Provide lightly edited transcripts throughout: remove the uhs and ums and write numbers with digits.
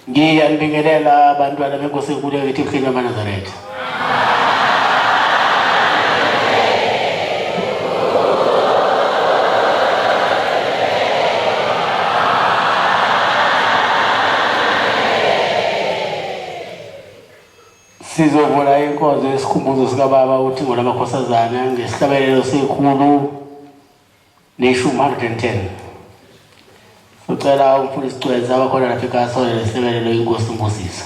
Ngiyabingelela abantwana benkosi enkulu yakithi uKhenya Nazareth. Sizovula inkonzo yesikhumbuzo sikaBaba uThingo lamakhosazana ngesihlabelelo sekhulu neshumi 110. Ucela umfundisi Cwenza abakhona lapha ekhaya lesihlabelelo inkosi Nkosisa.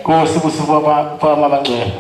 Nkosi busifu abangcwele.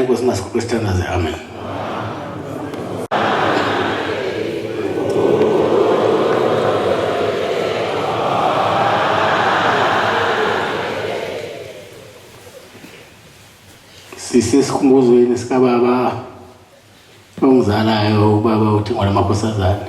inkosi masikho sithandaze. Amen. Sisesikhumuzweni sikababa ongizalayo ubaba uThengwa Makhosazana.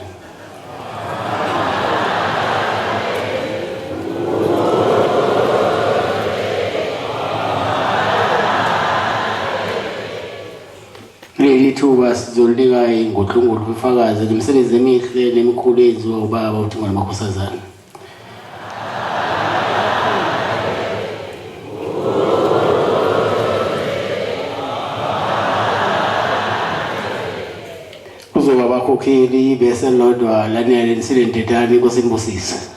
Leli thuba sizolika ingodlongolo bufakazi lemisebenzi emihle nemikhulu eyenziwa ubaba uThengwa Makhosazana. Kuzoba abakhokheli bese lodwa lanele nisilendedani kosimbusisi.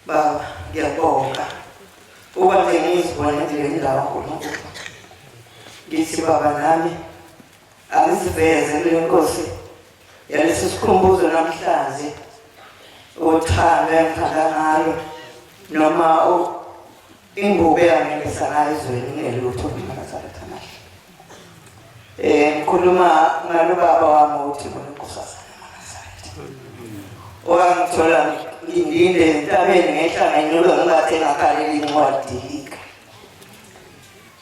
Baba ngiyabonga ukwaze ngizibone kule ndawo uNkulunkulu. Ngithi baba nami angisiveze le nkosi yalesi sikhumbuzo namhlanje uthando engifaka ngalo noma ingubo yangelisana ezweni ngelutho ngizathatha nahle. Ngikhuluma ngalo baba wami uthi uNkosazana Makhosazana. Owangithola ngilinde entabeni ngehlanga inyuka ngingathe ngakhalela incwadi.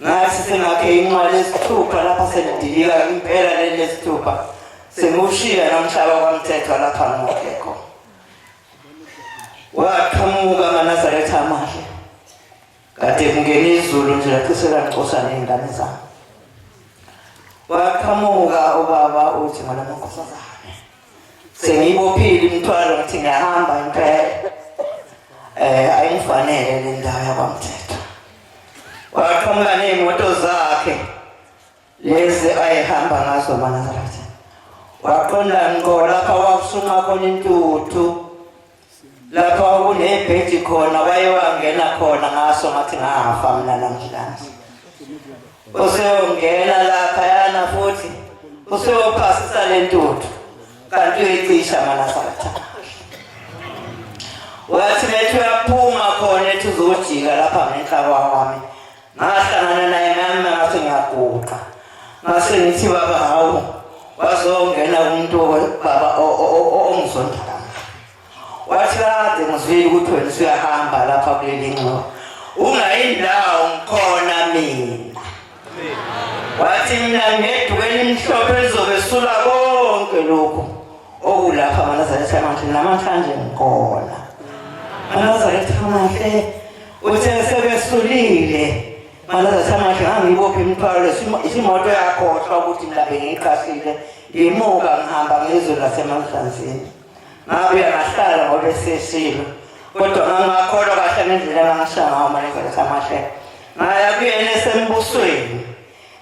Ngathi sengakhe incwadi esithupha lapha selidilika impela leli esithupha. Sengushiya nomhlaba kwaMthetho lapha ngokekho. Waqhamuka amaNazaretha amahle. Kade kungena izulu nje lacisela ngixoshana nezingane zami. Waqhamuka ubaba uthi ngala Makhosazana. Sengibophile imithwalo ngathi ngiyahamba impela. Ayingifanele le ndawo yakwaMthetho. Waqhamuka neemoto zakhe lezi ayihamba ngazo amaNazaretha. Waqonda ngo lapha wakusuma khona intuthu. Lapha kunebhedi khona wayewangena khona ngaso ngathi ngafa mina namhlanje. Useyongena lapha yana futhi useyophasisa lentuthu kanti uyicisha amaNazaretha. Wathi lethu yaphuma khona ethi uzojika lapha ngenhlaba wami. Ngahlangana naye nami ngathi ngiyaguqa. Ngase ngithi baba hawu wazongena umuntu baba ongizondala. wathi kade ngizwile ukuthi wena usuyahamba lapha kuleli ngxoxo ungayindawo ngikhona mina wathi mina ngedukela imhlophe ezobesula konke lokhu okulapha amaNazaretha amahle namhlanje ngikhona amaNazaretha amahle uthe sebesulile amaNazaretha amahle ngangibophe imithwalo isimoto yakhohlwa ukuthi mhlabe ngiqashile ngimuka ngihamba ngezwe laseMahlanzini ngabe ngahlala ngoba sesilo kodwa ngangakholwa kahle ngendlela ngashaya ngayo amaNazaretha amahle ngaya kuyena esembusweni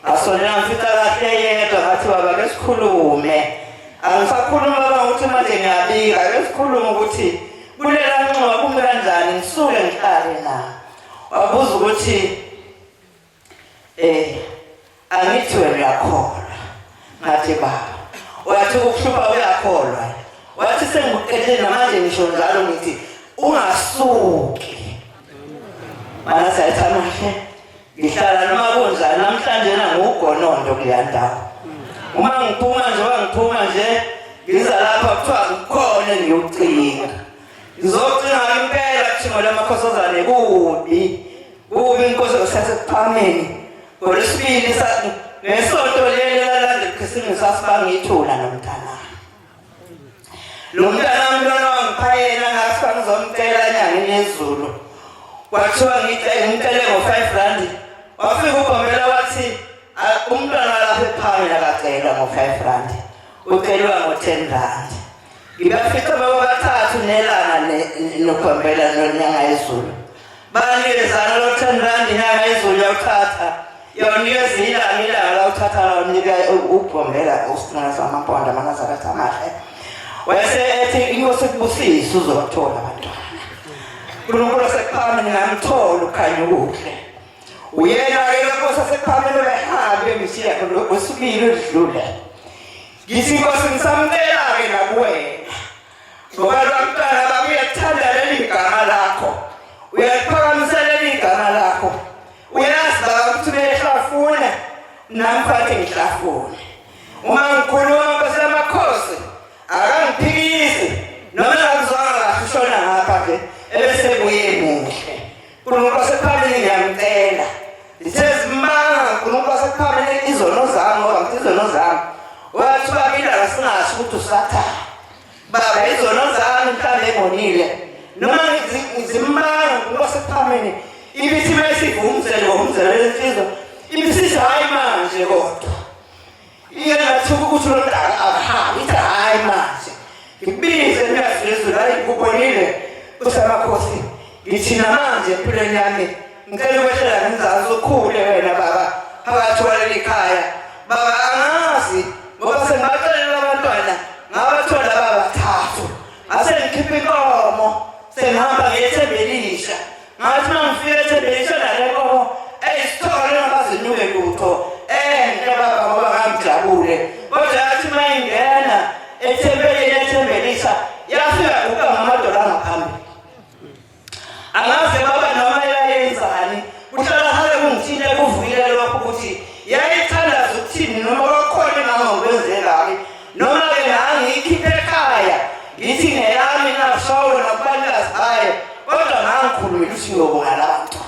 asonela ngifika kahle yedwa ngathi baba ke sikhulume angisakhuluma baba ukuthi manje ngiyabika ke sikhuluma ukuthi kulela nxoxa kumbe kanjani ngisuke ngihlale na wabuza ukuthi angithi wena uyakholwa ngathi baba wathi ukuhlupha uyakholwa wathi sengikuqedile namanje ngisho njalo ngithi ungasuki amaNazaretha amahle ngihlala noma kunjani namhlanje nangugonondo kuyandawo uma ngiphuma nje ngiza lapha kuthiwa ngikhona ngiyocika ngizocinga impela kuthimo lamakhosazane kubi inkosi yasePhameni ngolesibili ngesonto leli lalandela ikhrisimisi sasibangithula nomntana lo mntwana wangiphayela ngasiba ngizomcela enyangeni yezulu kwathiwa ngicele ngo-R5 wafika uGomela wathi umntwana lapha ePhameni akacela ngo-R5 ucelwa ngo-R10 ngibafica baba bathathu nelanga noGomela nonyanga yezulu banikezana lo R10 inyanga yezulu yawuthatha yawunikeza ilanga lawuthatha lawunika uGomela usinga samaphondo amaNazaretha amahle wayesethi inkosi kubusisa uzothola abantwana uNkulunkulu wasePhameni ngamthola ukhanya ukuhle uyena-ke lenkosi yasePhameni behambe emishini yakhe wesibili odlule ngithi inkosi ngisamcela-ke nakuwena ngoba lo mntwana baba uyathanda leli gama lakho uyaliphakamisela leli gama lakho uyazi baba ukuthi behlafune namkhathi ngihlafune uma ngikhuluma nkosi yamakhosi akangiphikisi noma ngakuzwanga kahle ushona ngapha-ke ebese kuye muhle uNkulunkulu wasePhameni ngiyamcela zithezimanga uNkulunkulu wasePhameni izono zami ngoba ngithi izono zami wathi babila singasho ukuthi usathana baba izono zami mhlawumbe engonile noma ngizimanga uNkulunkulu wasePhameni ibithi mesivumzele ngomzele lensizwa ibisithi hayi manje kodwa iyengathuka ukuthi lo mntana akahambi ithi hayi manje ngibize niyazizwe la ikubonile usamakhosi ngithi namanje empilweni yami ngicela ukwehlela ngenzansi ukhule wena baba phakathi kwaleli khaya baba angazi ngoba sengibaxelela abantwana ngabathola babathathu asengikhipha inkomo sengihamba ngiyethembelisha ngathi mangifika ethembelisha nale nkomo eyisithole ngabazinuke lutho enhle baba ngoba ngamjabule kodwa yathi mayingena ethembelisha yafika kuka ngamadola ngaphambili angaze baba noma yayenzani kuhlala hale kungithile kuvukile lokho ukuthi yayithandaza ukuthini noma kwakhona engangokwenzekaki noma-ke ngangiyikhiphe ekhaya ngithi ngeyami nashawula nakubanikazi bayo kodwa ngangikhulumile ukuthi ngiyobonga labantu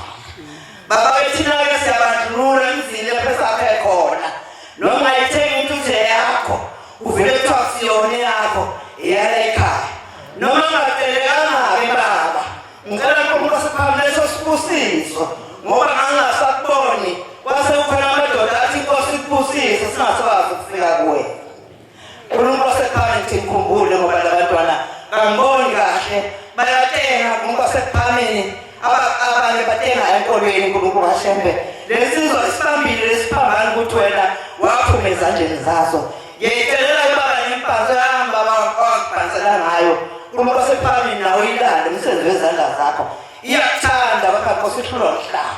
baba wethina-ke siyabandlulula emzini lapho esakhe khona noma ayithenga intuthe yakho uvele kuthiwa kusiyona yakho iyala ekhaya noma ngacelekanga-ke baba ngicela uNkulunkulu wasePhameni leso sibusiso ngoba ngangingasakuboni kwase kukhona amadoda athi inkosi ikubusise singasakwazi ukufika kuwena uNkulunkulu wasePhameni ngithi ngikhumbule ngoba labantwana kangiboni kahle bayatenga uNkulunkulu wasePhameni abanye batenga enkolweni uNkulunkulu kaShembe lesizwe esibambile lesiphambana ukuthi wena waphuma ezandleni zazo ngiyayitshelela ibaba nempanzo yami baba wangiphanisela ngayo uNkulunkulu wasePhameni nawo ilande umsebenzi wezandla zakho iyakuthanda bapha nkosi ihlulwa mhlaba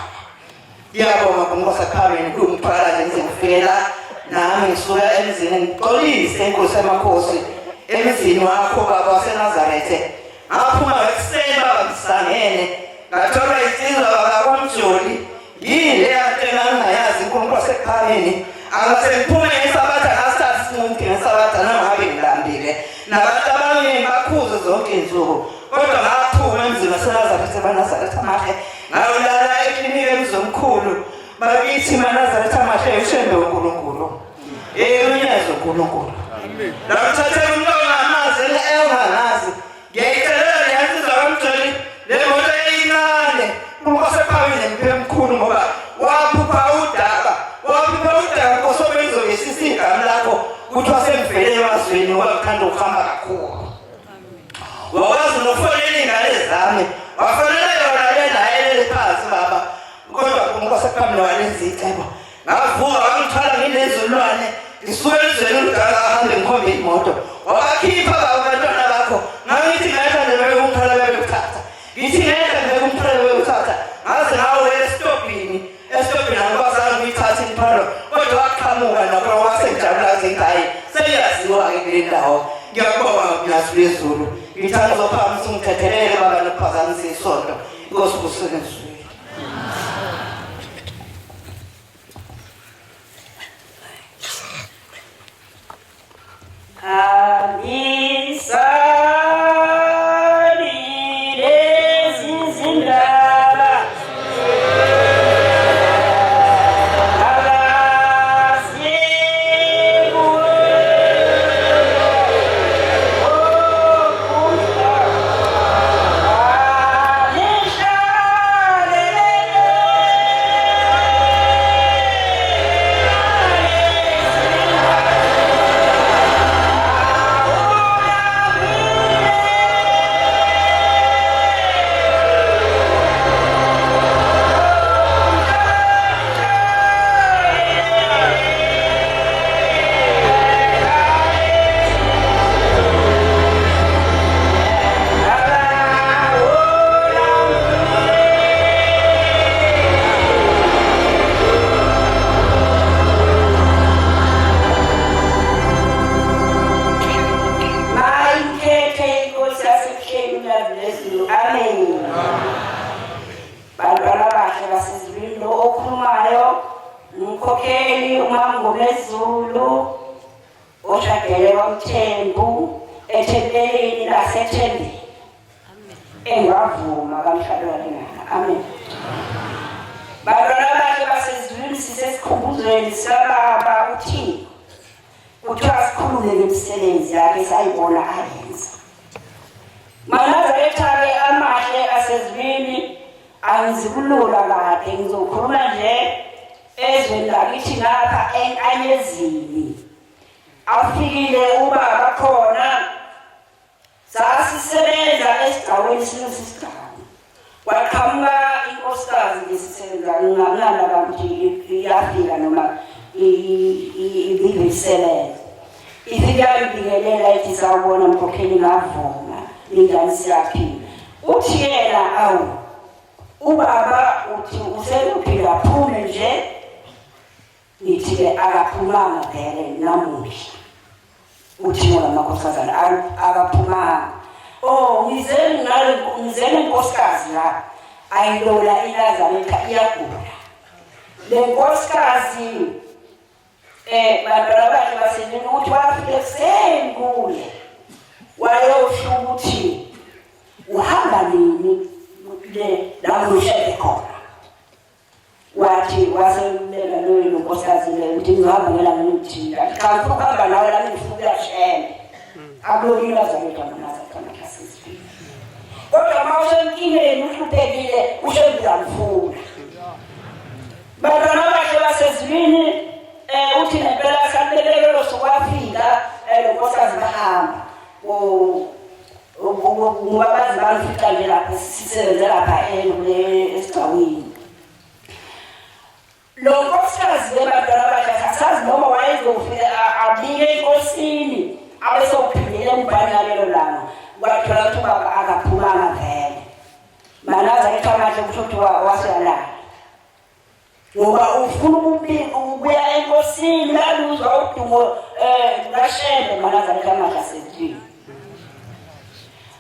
ngiyabonga uNkulunkulu wasePhameni kungithwala nje ngize ngifike la nami ngisuka emzini ngixolise inkosi yamakhosi emzini wakho baba waseNazaretha ngaphuma ekuseni baba ngisangene ngathola insizwa baba kwaMjoli yile yonto engangingayazi uNkulunkulu wasePhameni angase ngiphume ngesabatha ngasithatha isinqumo ngesabatha nangabe ngilambile nabantu abaningi bakhuze zonke insuku kodwa ngaphuma emzini waseNazaretha eManazaretha Amahle ngayolala eklinikhi emzimkhulu bakithi eManazaretha Amahle ushembe uNkulunkulu unyazo uNkulunkulu lakuthathela umntwana amazi engangazi ngiyayixelela yansizwa kamjoli le moto eyincane kusephawile mphemkhulu ngoba waphupha udaba kosobenzo ngesisi igama lakho ukuthi wasemvele emazweni wakuthanda ukuhamba kakhulu wakwazi nokufonela ingane zami wafonela yona le naye phansi baba kodwa kumkosephambili walenza icebo ngavuka wangithwala nginezulwane ngisuke ezweni umdala ahambe ngikhombe imoto wabakhipha abantwana bakho ngangithi ngathanda bekumthwala bebekuthatha ngithi ngathanda bekumthwala bebekuthatha ngaze ngawe estopini angibazange ngiyithathe imithwalo kodwa waqhamuka nabo wasejabula zengayi seyaziwa-ke kule ndawo ngiyakubonga Nkosi lezulu ngithanda uzophamisa ungithethelele baba nokuphazamisa isonto inkosi kusebenzisweni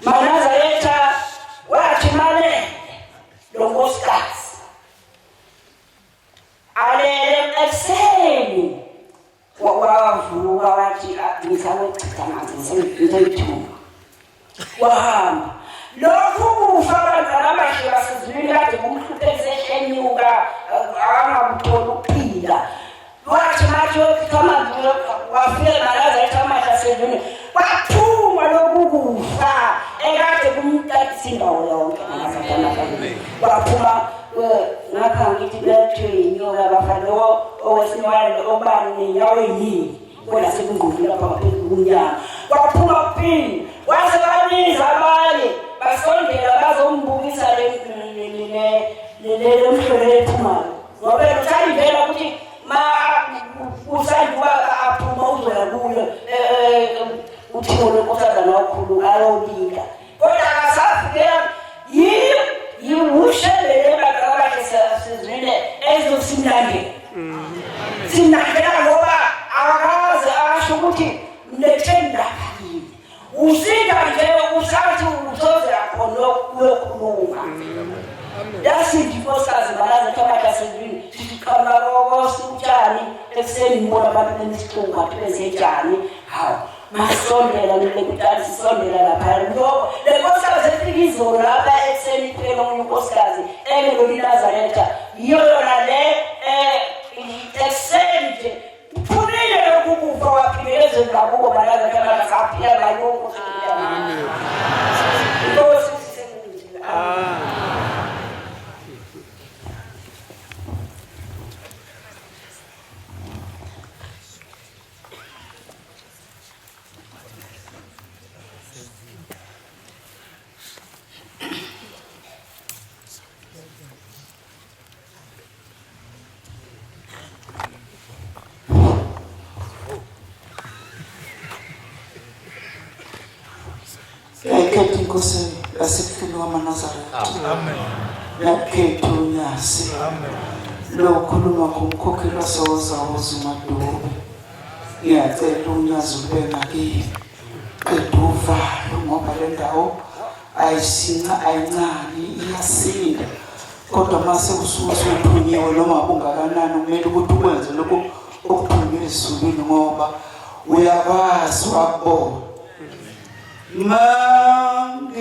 Manazaretha wathi male lo nkosikazi alele ekuseni wavuka wathi ngizawechitha manzi ngizoyithuma wahamba lokhu kufa abantwana abashiya basezulwini kade kumhluphekise enyuka angabutholi ukuphila wathi manje uThomas wafika malaza eThomas asezulwini kwaphuma lokhu kufa ekade kumqathisa indawo yonke kwaphuma ngapha ngithi bethwe inyoka bafana owesinwele obani nenyawo yini kodwa sekungqungula lapha ngaphezulu kunyanga kwaphuma kuphini wase babiza abanye basondela bazombukisa le mhlolo ephumayo ngoba usayivela ukuthi ma usanduka aphuma uzoya kuyo uthiwo lenkosazana wakhulu ayobika kodwa akasafike yiwushelele bakabakhe sezwile ezosimlandela simlandela ngoba akaze asho ukuthi nethenda yini usika nje usathi uzoze khona ukukhuluma yasithi nkosikazi malaza Thomas sezwini siqhama kokosi utshani ekseni mbona abantu benisixunga bezejani hawo masondela lekutani sisondela lapha ngoba lenkosikazi efika izolo lapha ekseni phela umuntu nkosikazi engolinazaretha yona le ekseni nje uphulile ukufa waphileze ngakubo malaza Thomas aphila la yonke Nkosi sisebenzi Ekhethi Nkosi yasekhulu wamaNazaretha. Amen. Yakhethu unyasi. Amen. Lokhuluma ngomkhokheli wasewozawoza uMadobe. Ngiyacela unyazi ube ngakini. Qeda uvalo ngoba le ndawo ayincane iyasinda. Kodwa mase usuke usuthunyiwe noma ungakanani kumele ukuthi ukwenze lokho okuthunyiwe ezulwini ngoba uyakwazi wakubona. Mangipiwe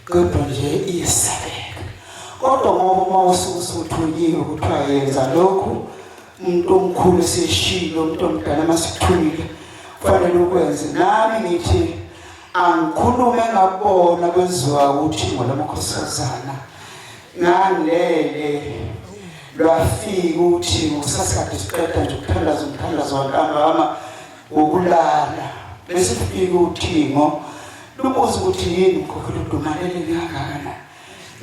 kodwa nje iyesabeka. Kodwa ngoba uma usuthunyiwe kuthiwa yenza lokhu, umuntu omkhulu eseshilo, umuntu omdala masikuthunile kufanele ukwenze. Nami ngithi angikhulume ngabona kwenziwa ukuthi ngolamakhosazana ngangilele lwafika ukuthi ngokusasikade siqeda nje ukuthandaza wantambama ukulala bese kufika uthingo lubuza ukuthi yini mkhokheli udumalele ngakana.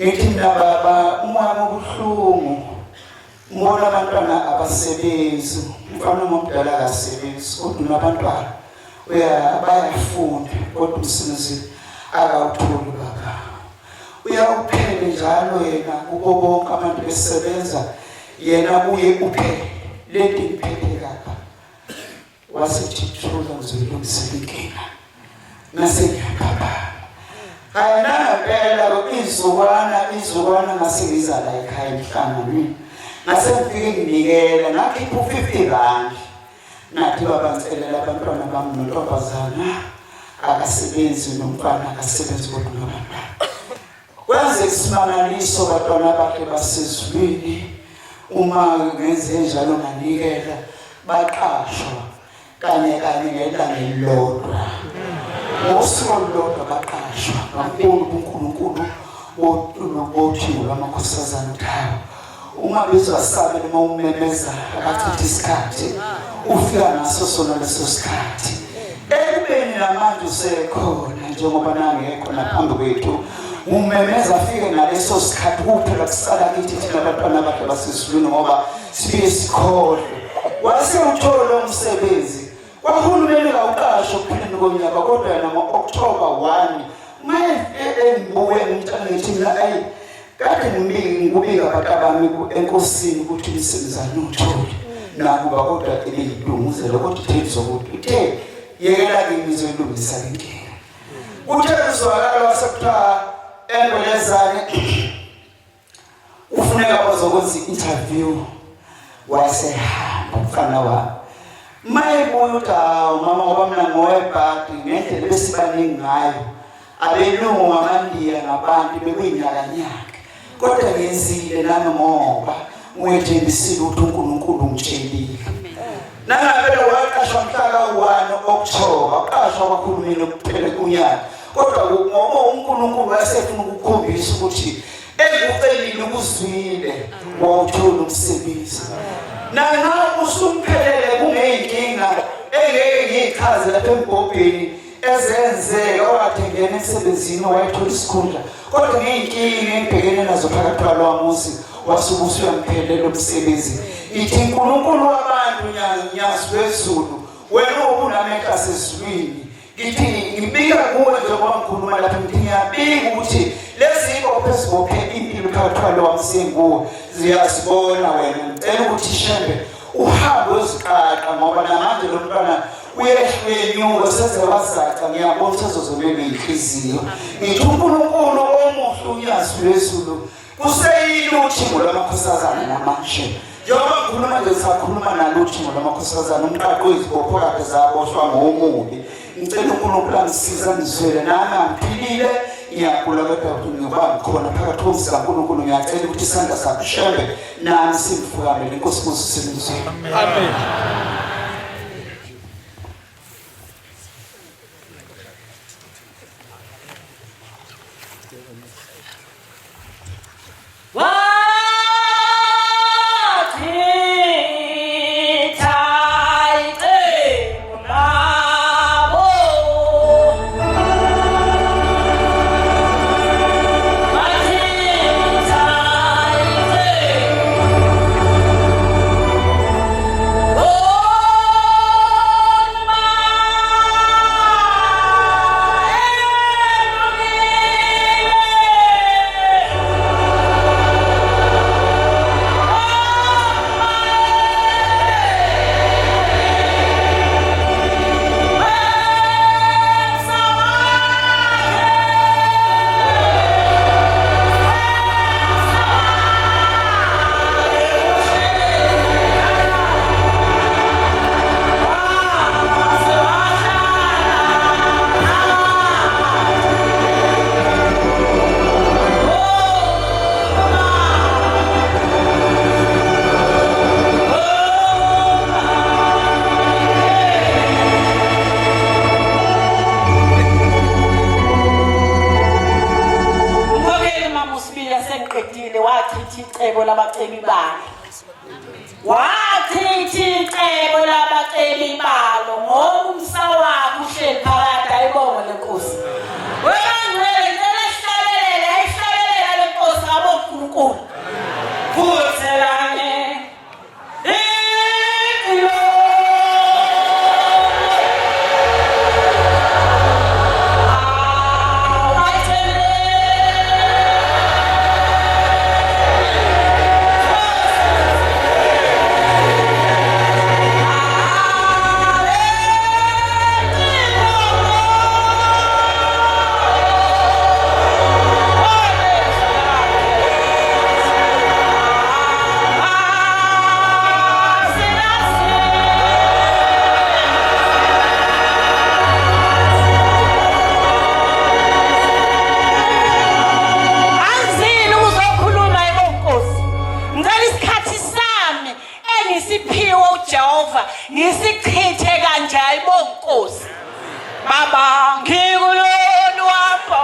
Ngithi mina baba umwami obuhlungu ngibona abantwana abasebenzi, umfana omdala akasebenzi kodwa unabantwana bayafunda kodwa umsebenzi akawutholi baba. Uyawuphele njalo yena kubo bonke abantu besebenza, yena buye uphele lento iphethe kapha. Wasithi thula ngizolungisela inkinga nasengiyababa. Ayinangempela izukwana ngasengiza la ekhaya emhlanganweni. Ngasefike nginikela ngakhipha u50 rand. Nathi baba ngicelela abantwana bami nontombazana akasebenzi nomfana akasebenzi kodwa nabantwana. Kwenze isimangaliso abantwana bakhe basezulwini. Uma ngenze njalo nganikela baqashwa kanye ngelanga elilodwa. Ngosuku olulodwa baqashwa uNkulunkulu bothini lamakhosazana uthayo. Uma bezwasabe noma umemeza akachitha isikhathi ufika naso sona leso sikhathi. Ekubeni namanje usekhona njengoba nangekho naphambi kwethu. Umemeza afike naleso sikhathi kuphela kusala kithi thina abantwana bakhe basezulwini ngoba sibe sikhohle. Wase uthola umsebenzi kwahulumeni kawuqasho kupheleni konyaka kodwa yena ngo-October 1 maye ngimtshela ngithi mina kade ngibika abantwabami enkosini ukuthi umsebenzane uthole nakuba kodwa elidunguzela kodwa ithembi zokuthi uthe yekela-ke ngizoyilungisa le nkinga. Kuthe kuzwakala wasekuthiwa Engwelezane ufuneka bazokwenza i-interview. Wasehamba umfana wami mayebuya uthi mama ngoba mina ngowebhadi ngendlela besibaningi ngayo abelungu ngamandiya ngabantu bekuyinyakanyaka kodwa ngenzile nami ngoba ngiyethembisile ukuthi uNkulunkulu ngitshelile. Nangabe waqashwa mhla ka-1 October waqashwa kwakhulumile kuphela kunyaka kodwa ngoba uNkulunkulu wasefuna ukukhombisa ukuthi engikucelile ukuzwile wawuthola umsebenzi. Nanga usumphelele kungeyinkinga engeke ngiyichaze lapha embhobheni ezenzeka wathengena emsebenzini wayethola isikhundla kodwa ngeyinkinga engibhekene nazo phakathi kwalomuzi wasuke usuyamphelelela umsebenzi. Ithi uNkulunkulu wabantu nyazi wezulu wena ubunamehlo asezulwini. Ngithi ngibika kuwe njengoba ngikhuluma lapha ngithi ngiyabika ukuthi lezi ibopho ezibophe impilo phakathi kwalomusenguwe ziyasibona wena. Ngicela ukuthi Shembe uhambe uziqaqa ngoba namanje lo mntwana uyenyuka sezewazaca ngiyabona sezozobele inhliziyo. Ngithi uNkulunkulu omuhle unyazi lwezulu kuseyini uthingo lwamakhosazana namanje. Njengoba ngikhuluma nje sakhuluma naluthingo lwamakhosazana umqaqo izibopho kade zaboshwa ngomubi. Ngicela uNkulunkulu angisiza ngizwele nami angiphilile ngiyagula kodwa ngiba khona phakathi komzimba kaNkulunkulu. Ngiyacela ukuthi isandla sakho Shembe nami simfukamele inkosi kusisebenzise. Amen. wachitha icebo labaceli balo. Wachitha icebo labaceli balo ngoba umsawakhe uhleli phakathi ayibonge lenkosi. Webangcwele ngicela sihlabelela le nkosi aboNkulunkulu. Kuthelane. Ngisichithe kanje ayibonge inkosi. Baba ngikulona wapha.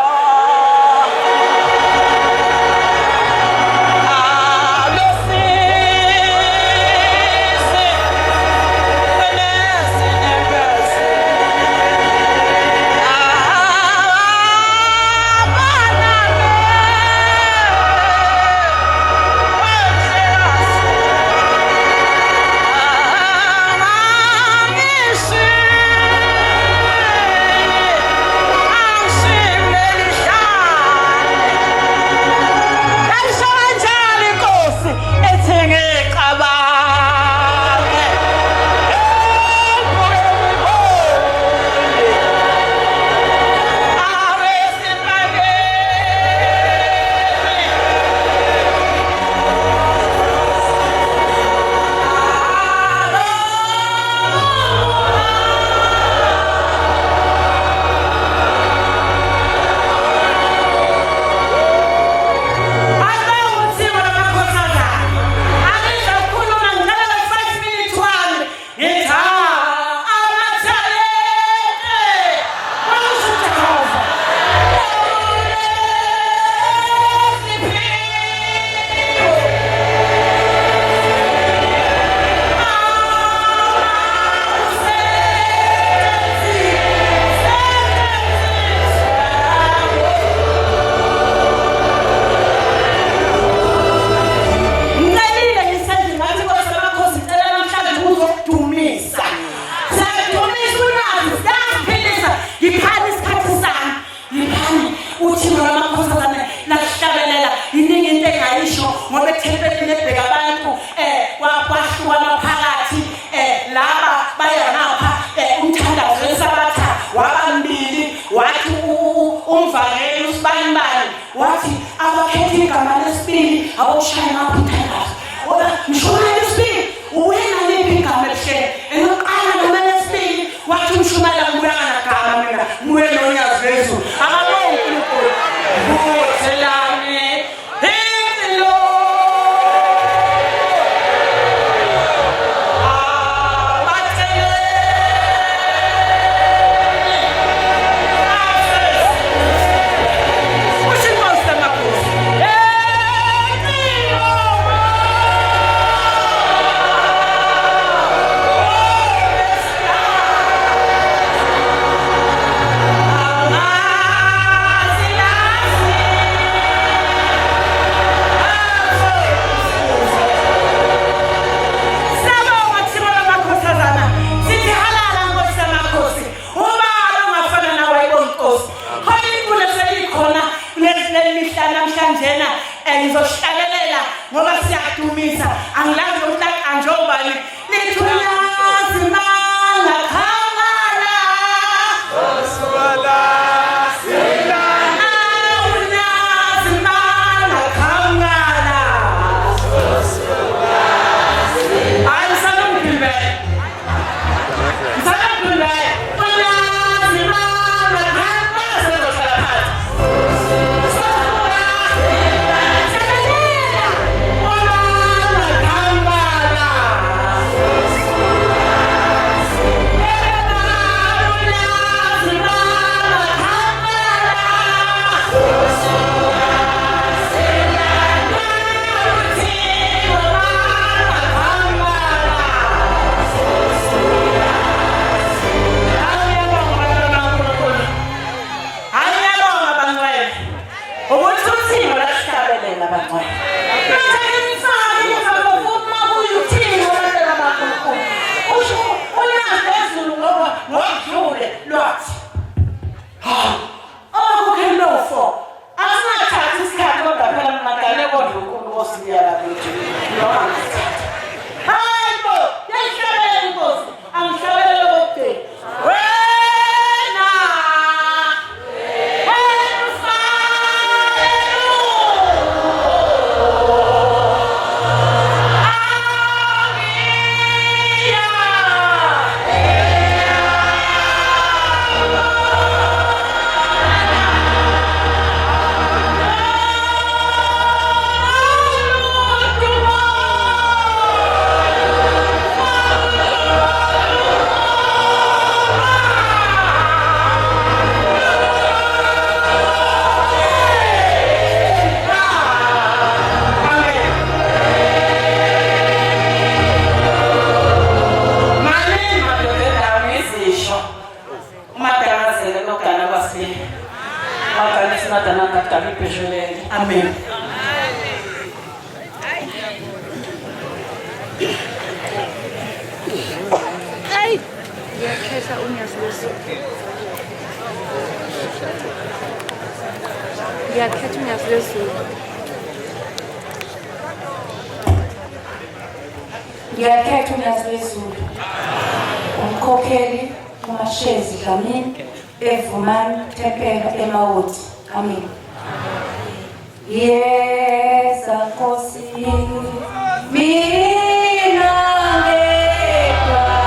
Wathi abakhethi igama lesibili awushaya ngapha. Oba mshumela lesibili uwena lephi igama lesibili. Enoqala noma lesibili wathi umshumela ngubana gama mina. Muye nonyazi Yesu. Akabonge uNkulunkulu. Kuthelane. Ngizohlalelela ngoba siyadumisa angilazi ukuthi anjobani lithunazi manga khangala oswala sila unazi manga khangala oswala sila ayisabumbe sabumbe unazi manga khangala sezosala phansi abangcwele. Manje ngifake ngifake uma kuyuthini wabantwana bakho. Usho ulanga ezulu ngoba ngokudlule lwathi. Okukhelofo. Asingathathi isikhathi kodwa phela ngingadale kodwa uNkulunkulu osiyala bethu. Hayibo, yayishobela inkosi. Angishobela lokho. Amen. Hey! Ngiyakhetha uNyazizwe. Ngiyakhetha uNyazizwe. Ngiyakhetha uNyazizwe. Umkhokheli uMashezi Dlamini eVumani Thempela eMawoti. Amen. Yes, Nkosi mina ngedwa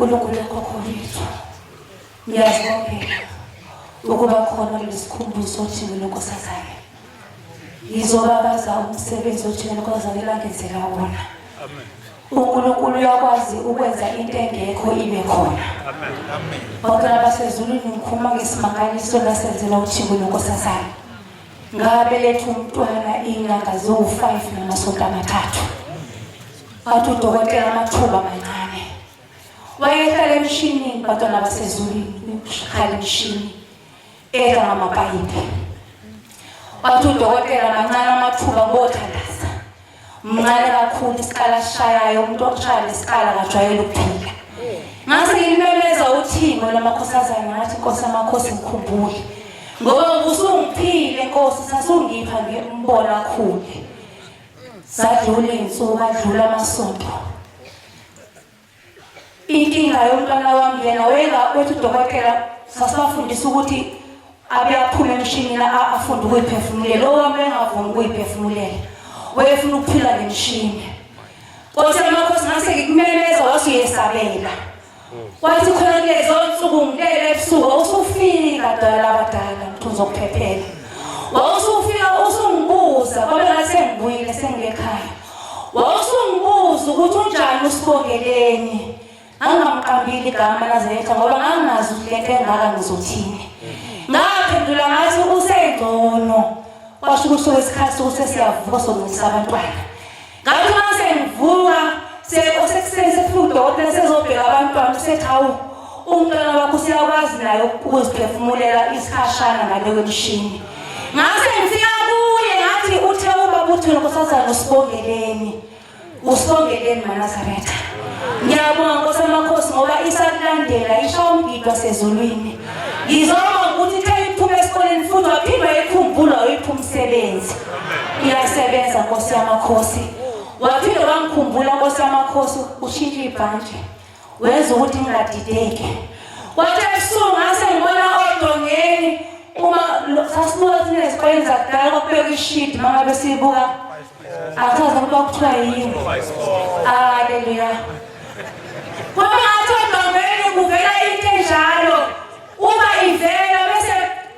uNkulunkulu khokho wethu ngiyazibongela ukuba khona lesikhumbuzo othini lonkosazana izobabaza umsebenzi othini lonkosazana elangenzela wona amen uNkulunkulu uyakwazi ukwenza into engekho ibe khona amen amen bakala basezulwini ngikhuluma ngesimangaliso lasenzela uThixo lonkosazana ngabeletha umntwana inyanga zo5 namasonto amathathu athi udokotela amathuba amancane wayehlala emshinini batwana basezulwini ukhala emshini eka ngamapayipi wathi udokotela amancane amathuba ngothandaza mncane kakhulu isikala shayayo umuntu oshaya isikala kajwayele ukuphila ngase ngimemeza uThixo lamakhosazana ngathi Nkosi amakhosi ngikhumbule ngoba usungiphile Nkosi sasungipha ngembona kakhulu sadlula insuku adlula amasonto inkinga yomntwana wami yena wethi udokotela sasifundisa ukuthi abayaphuma emshinini afunde ukuyiphefumulela lo wami engavumi ukuyiphefumulela wayefuna ukuphila ngemshini Nkosi amakhosi ngase ngikumemeza wasuyesabela wathi khona lezo nsuku ngilele ebusuku usufika dala abadala mthunzi okuphephela wawusufika usungibuza ngoba ngathi sengibuyile sengilekhaya wawusungibuza ukuthi unjani usibongeleni angamqambili igama Nazaretha ngoba ngangazi ukuthi lento engaka ngizothini ngaphendula ngathi usengcono washo ukuthi wesikhathi ukuthi siyavuka sokuzisa abantwana ngathi mase ngivuka sekuseni sefika udokotela sezobheka abantwana sethi hawu umntwana wakho siyakwazi naye ukuziphefumulela isikhashana ngale kwemishini. Ngase ngifika kuye ngathi uthe ubaba uthi Nkosazana usibongeleni maNazaretha. Ngiyabonga Nkosi yamakhosi ngoba isakulandela isho umbhido wasezulwini. Ngizonga ukuthi ithe iphume esikoleni futhi waphindwa ikhumbula uyiphuma umsebenzi. Iyasebenza Nkosi yamakhosi. Waphinde wangikhumbula Nkosi yamakhosi ushintshe ibhanje. Wenza ukuthi ngingadideki. Kwathi ebusuku ngase ngibona odongeni uma sasibuka thina esikoleni zakudala kwakubekwa ishidi mama besibuka akaza ukuba kuthiwa yini. Haleluya. Uma ngathi odongeni kuvela into enjalo uma ivela bese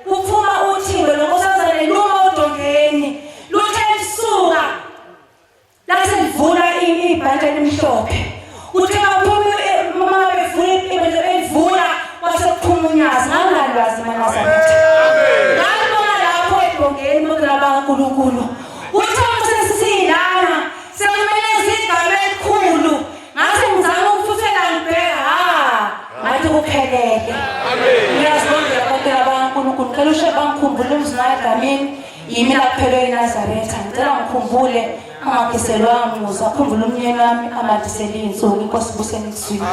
kuphuma uthimbe lonkosazane luma odongeni luthe lisuka lase livula ibhanje elimhlophe. Uthe kaphuma mama bevula evula wasekuphuma unyazi ngangalwazi maNazaretha. Ngabona lapho edongeni modela baNkulunkulu. Uthe sesizilana sekumele izigaba ezikhulu. Ngase ngizama ukufuthela ngibheka ngathi kuphelele. Ngiyazibongela abantwana baNkulunkulu ngicela ushe bangikhumbule umzimba egameni yimi laphelwe eNazaretha. Ngicela ngikhumbule angakiselwa umusa akhumbule umnyeni wami amadisela insuku Inkosi ibuseni isizwe.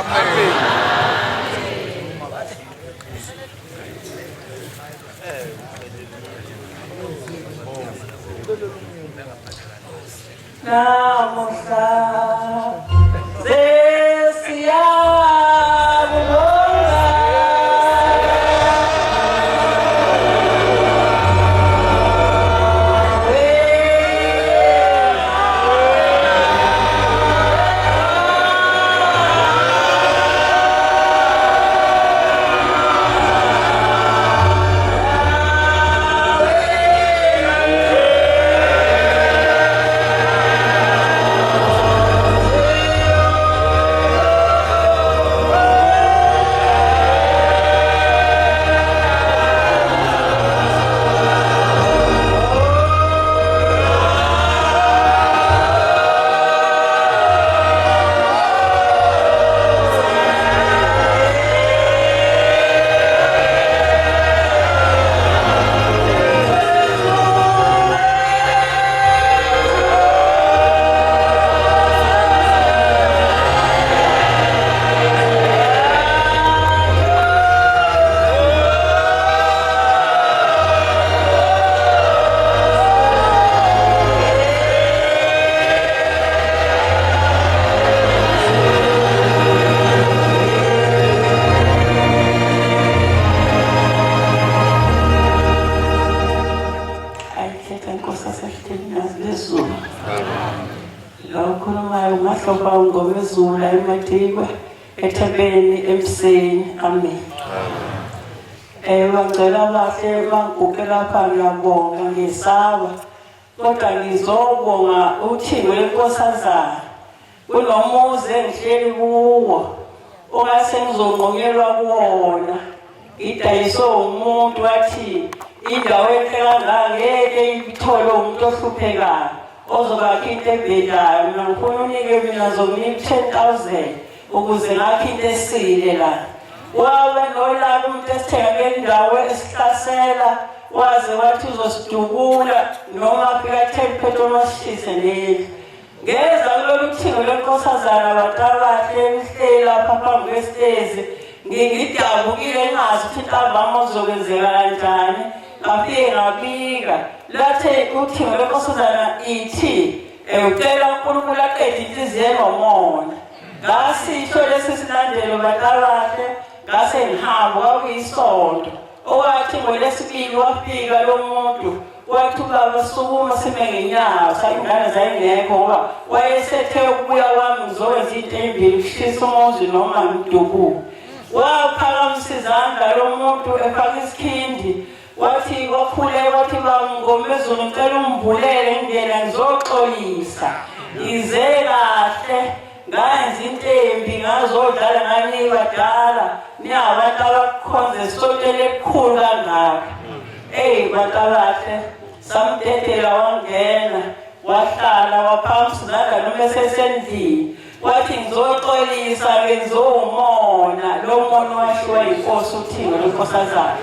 Namuhla ngomezula eMathikwe eThebeni eMseni. Amen. Bangcela bahle bangiguqe lapha ngiyabonga ngisaba kodwa ngizobonga uThixo leNkosazana kunomuzi engihleli kuwo ongase ngizonqonyelwa kuwona idayiswe umuntu wathi indawo ehlala ngeke ithole umuntu ohluphekayo ozobakha into ebhedayo. Mina ngifuna unike mina zokunika 10,000 ukuze ngakhe into esile la. Wabe nolala umuntu esithenga ngendawo esihlasela waze wathi uzosidubula noma afika 10 petrol wasishise leli. Ngeza kulolu Thixo leNkosazana batabahle ehleli lapha phambi kwesitezi ngidabukile ngazi ukuthi intambama uzokwenzeka kanjani. Ngafike ngabika lathe uThixo leNkosazana ithi ucela uNkulunkulu aqede inhliziyo enomona. Ngasisho lesi silandelo batabahle ngase ngihamba kwakuyisonto owathi ngolesibili wafika lo muntu wathi ubaba sukuma sime ngenyawo sayingane zayingekho ngoba wayesethe ukubuya kwami ngizokwenza into embili kushisa umuzi noma ngidubuke. Waphakamisa izandla lo muntu efaka isikhindi wathi kwakhuleka wathi bangomezulu ngicela umbulele ngiyena ngizoxolisa ize kahle ngayenza into embi ngazodlala ngani badala niyabantu abakhonza esitotshele elikhulu kangaka. Batabahle samdedela wangena wahlala waphamisa izandla bese sendlini wathi ngizoxolisa ngizomona lo mona washiwa inkosi uThixo lenkosazana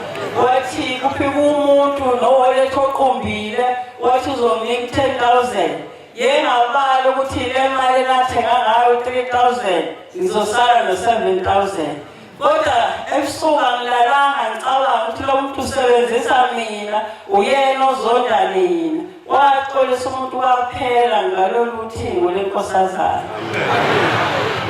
wathi kufika umuntu nowaletha oqumbile wathi uzomnika 10,000 yengabali ukuthi le mali nathenga ngayo 3,000 ngizosala no 7,000 kodwa ebusuku angilalanga ngicabanga ukuthi lo muntu usebenzisa mina uyena ozonda mina waxolisa umuntu kwaphela ngalolu Thixo lenkosazana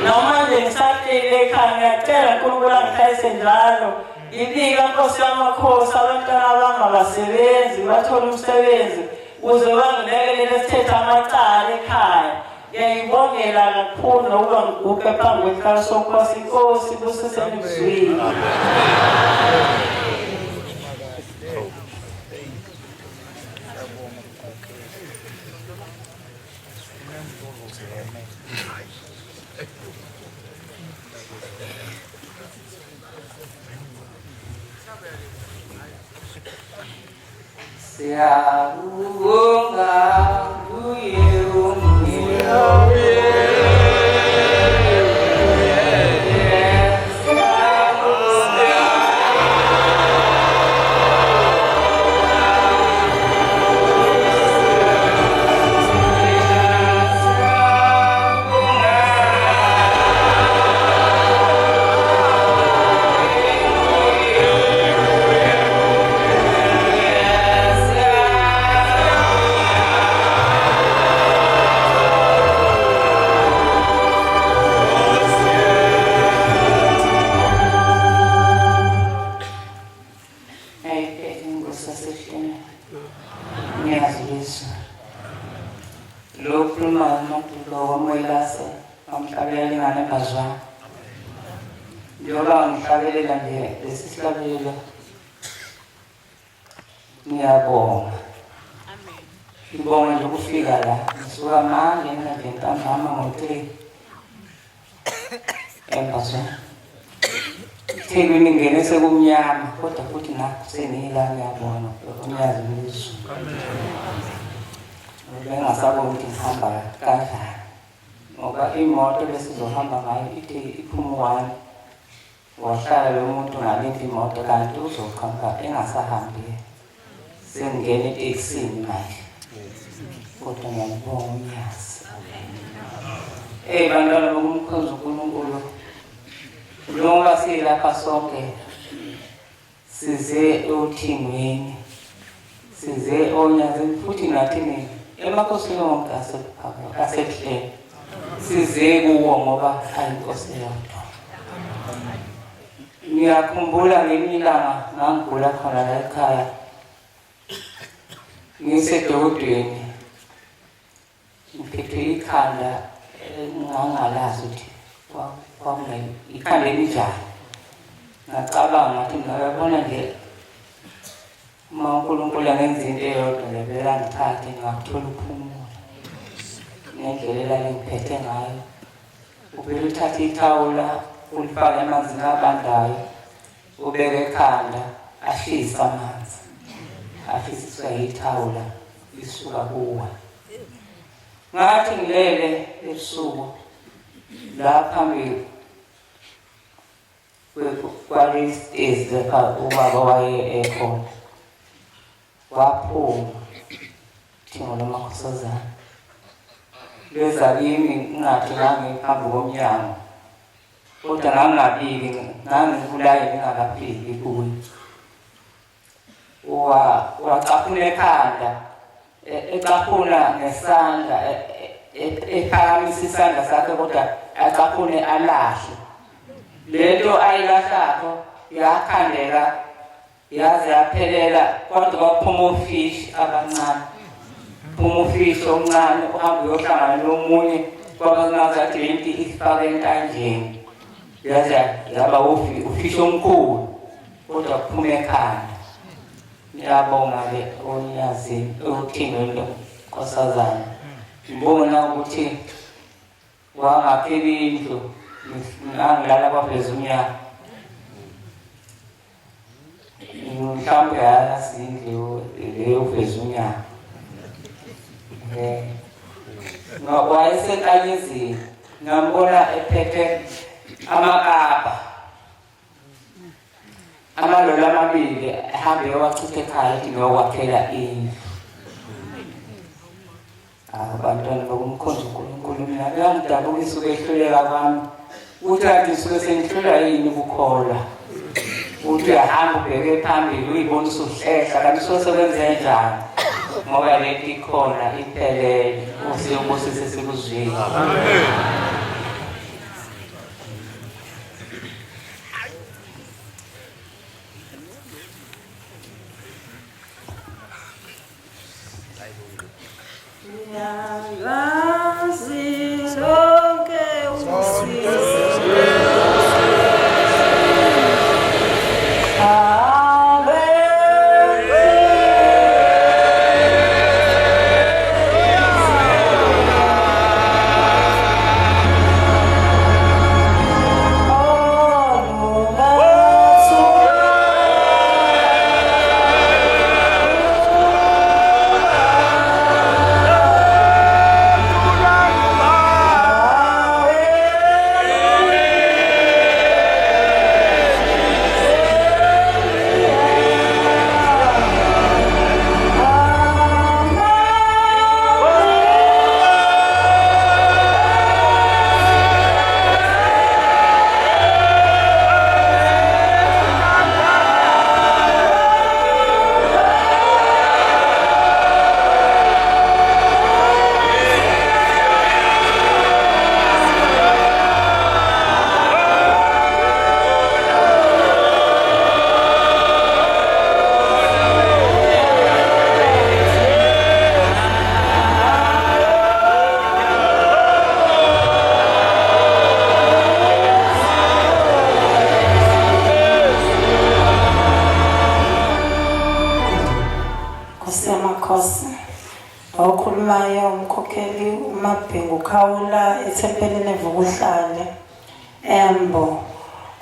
namanje ngisahlele ekhaya ngiyacela uNkulunkulu angihlayise njalo ngibika Nkosi yamakhosi abantwana bami abasebenzi bathola umsebenzi ukuze bangilekelele sithethe amacala ekhaya ngiyayibongela kakhulu nokuba ngiguqe phambi kwekhaya soNkosi inkosi busiseni ebuzwini Siyabonga kuye ngiyabonga ngibonga nje ukufika la ngisuka manje nje ntambama ngo3 embazwe Thekwini ngene sekumnyama kodwa futhi nakho senila ngiyabona umnyazi ngizwe bengasabona ukuthi ngihamba kanjani ngoba imoto lesizohamba ngayo ithi iphumwane wahlala lo muntu ngalethi imoto kanti uzokhamba engasahambi sengene eteksini manje kodwa ngiyabonga umnyazi bantwana bokumkhonza uNkulunkulu njengoba silapha sonke size uthingweni size onyazeni futhi nathi emakhosini wonke asehlele size kuwo ngoba ayinkosi yodwa ngiyakhumbula ngemilanga ngangigula khona la ekhaya ngisedokotweni ngiphethwe ikhanda ngangalazi ukuthi ikhanda elinjani ngacabanga ngathi ngiyabona nje uNkulunkulu angenza into eyodwa levela ngithathe ngakuthola ukuphumula ngendlela elangiphethe ngayo uvele uthathe ithawula ulifake emanzini abandayo ubeke ekhanda ahlise amanzi afisiswa yithawula isuka kuwe ngathi ngilele ebusuku la phambili kwalistezi lapha ubaba waye ekhona waphuma Thixo lomakhosazana leza kimi ngathi ngangiphambi komnyango kodwa ngangabiki ngangikulaye ngingakafiki kuye wacaphuna ekhanda ecaphuna ngesandla ephakamisa isandla sakhe kodwa acaphune alahle lento ayilahlakho yakhandeka yaze yaphelela kodwa kwaphuma ufishi abancane phuma ufishi omncane uhamba uyohlangana nomunye kwabangazathi lento ifake entanjeni yaze yaba ufishi omkhulu kodwa kuphuma ekhanda ngiyabonga-ke onyazi uThixo lenkosazana ngibona ukuthi wangaphela indlu ngangilala kwaveza umnyaka mhlawumbe ayasindlu leyo uveza umnyaka Wayesenkanyizini ngambona ephethe amakapa amalolo amabili ehambe ewachitha ekhaya ethi ngiyokwakhela indlu. Abantwana bokumkhonza uNkulunkulu mina kuyangidabukisa ukwehluleka kwami ukuthi kanti suke sengihlulwa yini ukukholwa ukuthi uyahamba ubheke phambili uyibona usuhlehla kanti sosebenze njani ngoba lento ikhona iphelele usiyobusise sikuzwile. Okhulumayo umkhokheli uMabhengu Khawula ethempelini eVukuhlale Embo.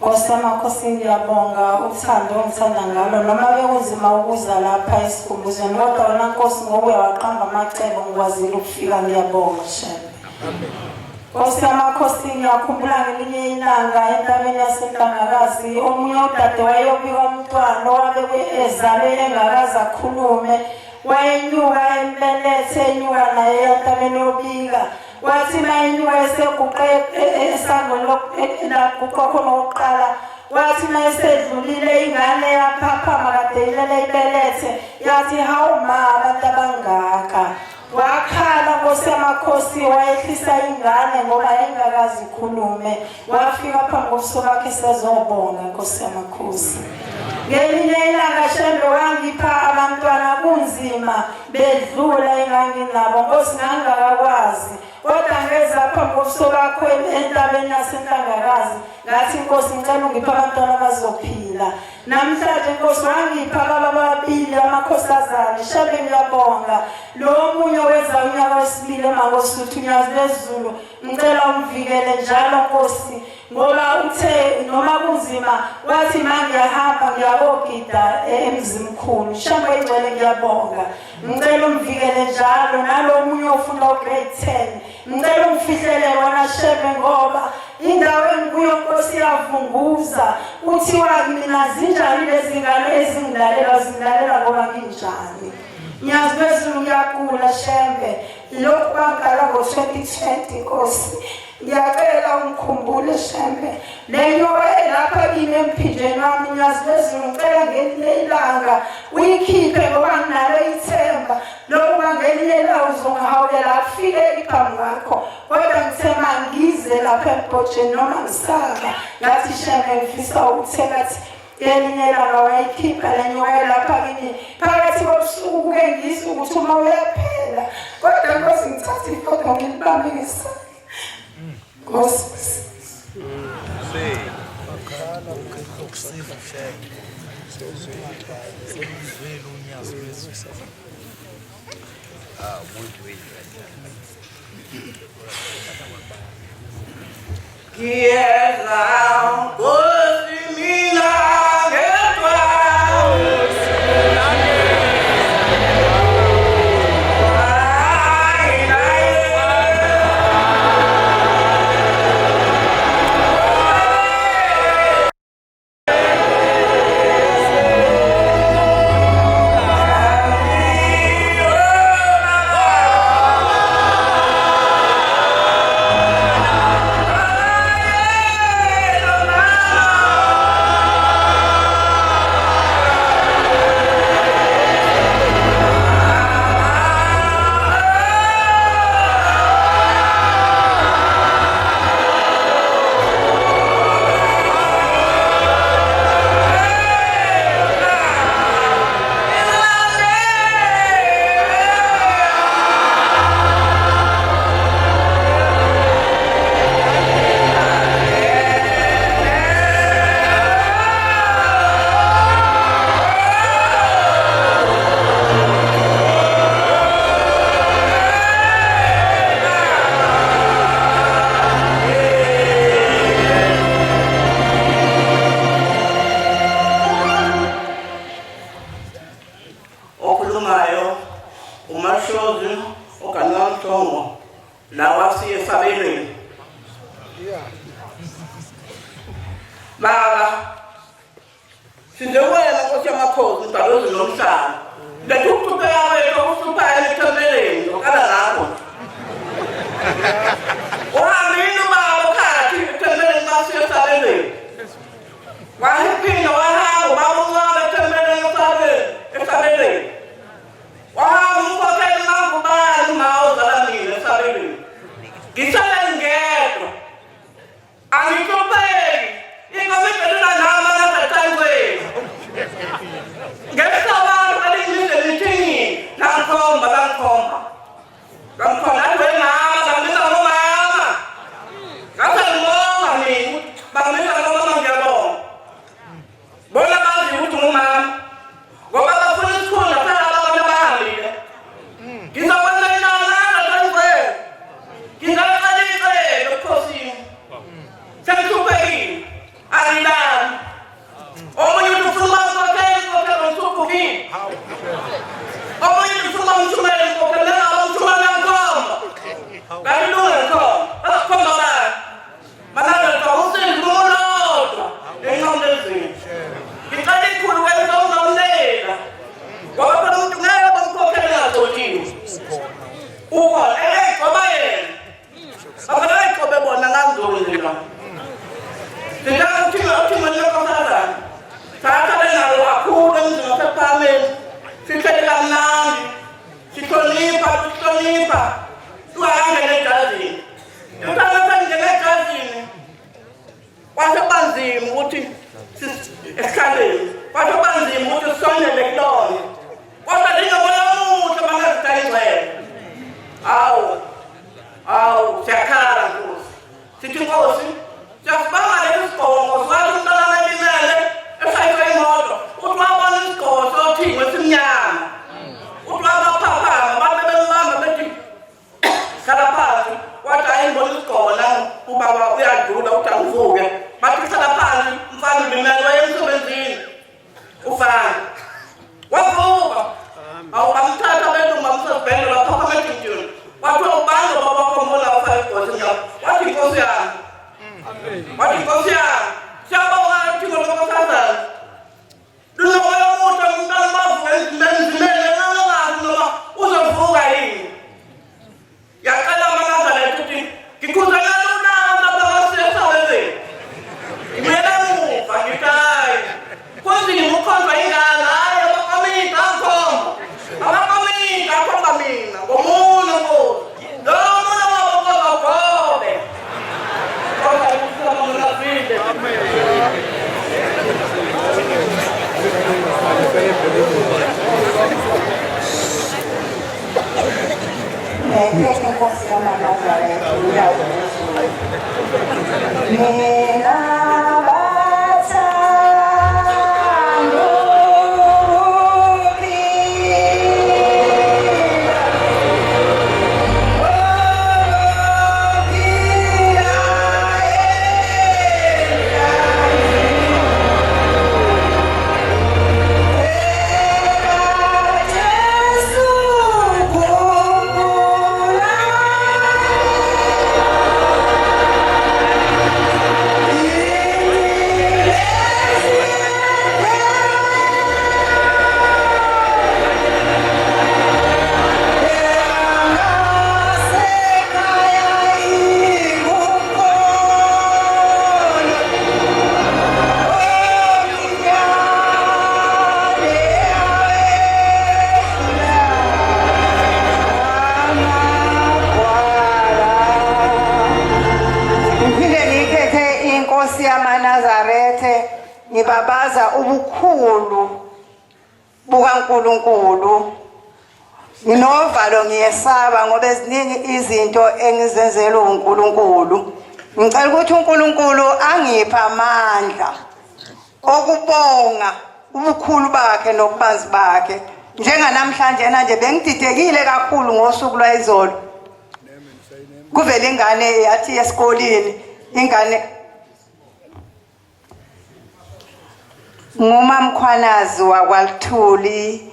Nkosi yamakhosi ngiyabonga uthando ongithanda ngalo noma bekunzima ukuza lapha esikhumbuzweni kodwa wena Nkosi ngokuya waqamba amacebo ngikwazile ukufika ngiyabonga shembe. Nkosi yamakhosi ngiyakhumbula ngelinye ilanga entabeni yaseNhlangakazi omunye udade wayobika umntwana owabe ezalwe engakaze akhulume wayenyuka embelethe enyuka naye entabeni yobika wathi mayenyuka eseguqe esangweni lokuguqa khona oqala wathi mayesedlulile ingane yaphaphama kade ilele ibelethe yathi hawu ma abantu abangaka wakhala Nkosi yamakhosi wayehlisa ingane ngoba engakazi ikhulume wafika phambi kobuso bakhe sezobonga Nkosi yamakhosi. Ngelinye ilanga shembe wangipha abantwana kunzima bedlula enganginabo Nkosi ngangakwazi kodwa ngeza phambi kobuso bakho entabeni yaseNhlangakazi ngathi Nkosi ngicela ungipha abantwana abazophila. Namhlanje Nkosi wangipha ababili amakhosazana shembe ngiyabonga lo munye weza unyaka wesibili emankosi uthi unyazi lezulu ngicela umvikele njalo Nkosi ngoba uthe noma kunzima wathi mangiyahamba ngiyabogida emzimkhulu shamba ingcwele ngiyabonga ngicela umvikele njalo nalomunye ofunda ugrade 10 ngicela umfihlele wona shebe ngoba indawo enkuyo Nkosi yavunguza uthiwa mina zinjani lezi ngane ezingilalela ngoba nginjani nyazi bezulu ngiyakula shembe lokhu bangala ngo-2020 Nkosi ngiyacela umkhumbule shembe lenyoka elapha kimi emphinjeni wami nyazi bezulu ngicela ngelinye ilanga uyikhiphe ngoba nginalo ithemba lokuba ngelinye ilanga uzongihawulela afike iphambi kwakho kodwa ngithe mangize lapha embhojeni noma ngisaka ngathi shembe ngifisa ukuthekathi elinye ilanga wayikhipha lenyoka lapha kimi phakathi kobusuku ke ngizwe ukuthi uma uyaphela kodwa Nkosi ngithatha ifoto ngilibambe ngesandla Nkosi Quiera Songo la wasi esabelweni baba sindewela Nkosi yamakhosi ngibalozi nomhlaba lekuqhubeka yawe ukusuka emithembeleni okala lapho wamini baba khathi emithembeleni mase esabelweni wahiphinda wahamba babungaba emithembeleni esabelweni wahamba umkhokheli mangubani mawuzalamile esabelweni ngisale ngedwa angithupheki ingomibhelela nama nasetayikweni ngesabantu balingile lithingini langikhomba athi wenama bangisa ngomama ngase ngibonga mina bangisa ngomama ngiyabonga bona bazi ukuthi ngumama ngoba bafuna isikhundla phela abantu abahambile ngizokwenza inama nasetayikweni ngingaqala icelo ebukhosini sengithuphekile angilami omunye umuntu ufuna ukukhokhela ngisuphukile omunye umuntu ufuna umthumele ngikhokhela umthumele ngikhomba kalilunge ngikhomba akhomba bani manalo usizi kumulodwa enqamlezini ngicela ikhulu kwenza ungawulela ngoba phela umuntu ngeke bamkhokhele ngazotiwe ukhona ngoba yena abalayiqo bebona ngangizokwenzelwa uthi manyokosazana thatha benalo kakhulu emzini wasephameni sihlele kamnandi sihlonipha ungakangena ejazini uthangasengena ejazini kwasebanzima ukuthi esihlaleni kwasebanzima ukuthi sisondele kulona kodwa ndingabona umuntu bangazitayingcwele awu siyakhala Nkosi sithi Nkosi siyasibanga lesi sigqongo siwathi umntwana elimele esayitwe imoto uthi wabona isigqongo sothingwe esimnyama uthi wabaphaphama babe bembamba bethi hlala phansi wathi hayi ngibona isigqongo nami ubaba uyadlula uthi angivuke bathi hlala phansi mfana ulimele waye emsebenzini ufana wavuka bamthatha bethi bamsebenzela baphaphama ethinjini wathi ubanga baba kombola u5 nyama wathi Nkosi yami wathi Nkosi yami siyabonga ukuthi ngokosazana lunomoya omuhle umntwana bavuka emzimele nangazi noma uzovuka yini yaqala amanazareth ukuthi ngikhuzela lunama babasesawezeni ngimela muva ngitayi kunzima ukhonzwa ingane hayi amakomiti akhomba mina ngomunye Nkosi lo munye wabokogobe kodwa kusizamonazile Nkosi yamanazareth mina ngibabaza ubukhulu bukaNkulunkulu nginovalo ngiyesaba ngoba eziningi izinto engizenzela uNkulunkulu ngicela ukuthi uNkulunkulu angiphe amandla okubonga ubukhulu bakhe nokubanzi bakhe njenganamhlanje nje bengididekile kakhulu ngosuku lwayizolo kuvela ingane yathi esikoleni ingane ngumamkhwanazi wakwaLthuli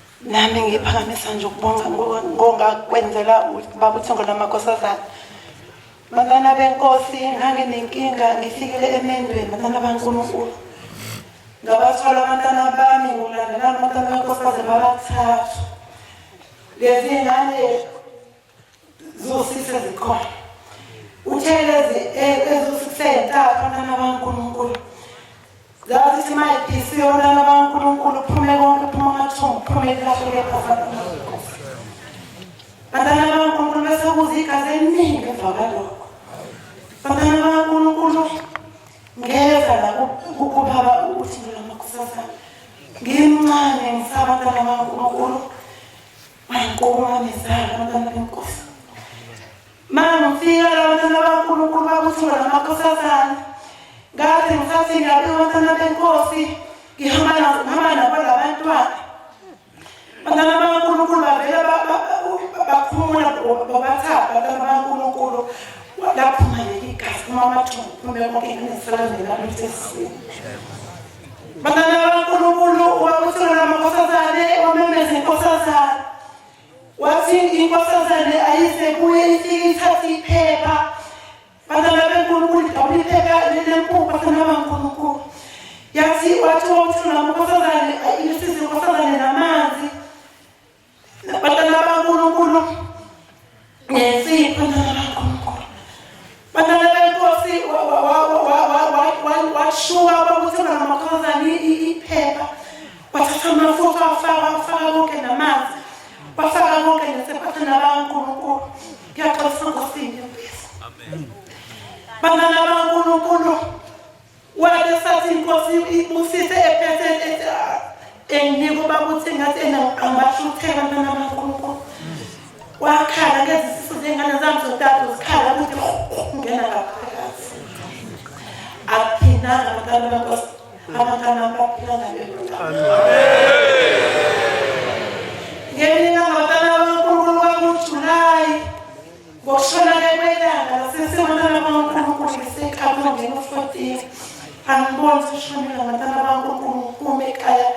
nami ngiphakamisa nje ukubonga ngongakwenzela baba uThongo lamakhosazana. Bantwana benkosi nganginenkinga ngifikele emendweni bantwana baNkulunkulu. Ngabathola abantwana bami ngokulandela abantwana benkosazana babathathu. Lezi ngane zosise zikhona. Uthelezi ezosisenta abantwana baNkulunkulu. Zathi simayiphi yona nabaNkulunkulu phume konke phuma amathongo phume lahleke phakathi. Bantwana baNkulunkulu bese kuzigazi eningi emva kwalokho. Bantwana baNkulunkulu ngeza la ukuphaba ukuthi lamakhosazana. Ngimncane ngisaba abantwana baNkulunkulu. Mayinkomo amezala abantwana benkosi. Mangifika la abantwana baNkulunkulu bakuthi lamakhosazana. Ngathi ngisathi ngiyabika abantwana benkosi ngihamba nabo labantwana. Bantwana baNkulunkulu bavela baphumula bobathatha abantwana baNkulunkulu laphuma leli gazi uma amathumbu phume konke ngesalandela lutesini. Bantwana baNkulunkulu wakuthula lamakhosazane wamemeza inkosazane. Wathi inkosazane ayise kuye ifike ithathe iphepha. Bantwana beNkulunkulu idabula iphepha lempuphu bantwana baNkulunkulu. Yathi wathi wakuthula lamakhosazane ayisize inkosazane namanzi. Bantwana baNkulunkulu nesipho bantwana baNkulunkulu. Bantwana benkosi washuka bakuthula lamakhosazane iphepha. Wathatha amafutha wafaka konke namanzi. Wafaka konke nesiphathana baNkulunkulu. Ngiyaxolisa Nkosini yempisi. Bantwana baNkulunkulu wabe sathi inkosi ibusise ephethe enginiko bakuthi ngathi angibashutheka bantwana baNkulunkulu. Wakhala ngezisiso zengane zami zotatu zikhala ukuthi ngena ngaphakathi. Aphina abantwana benkosi abantwana baphila nabelungu. Ngelinga abantwana baNkulunkulu kwakuJulayi ngokushona kwelanga lasesibantwana baNkulunkulu ngesikhathi ngene u14 angiboni sishonela abantwana baNkulunkulu kume ekhaya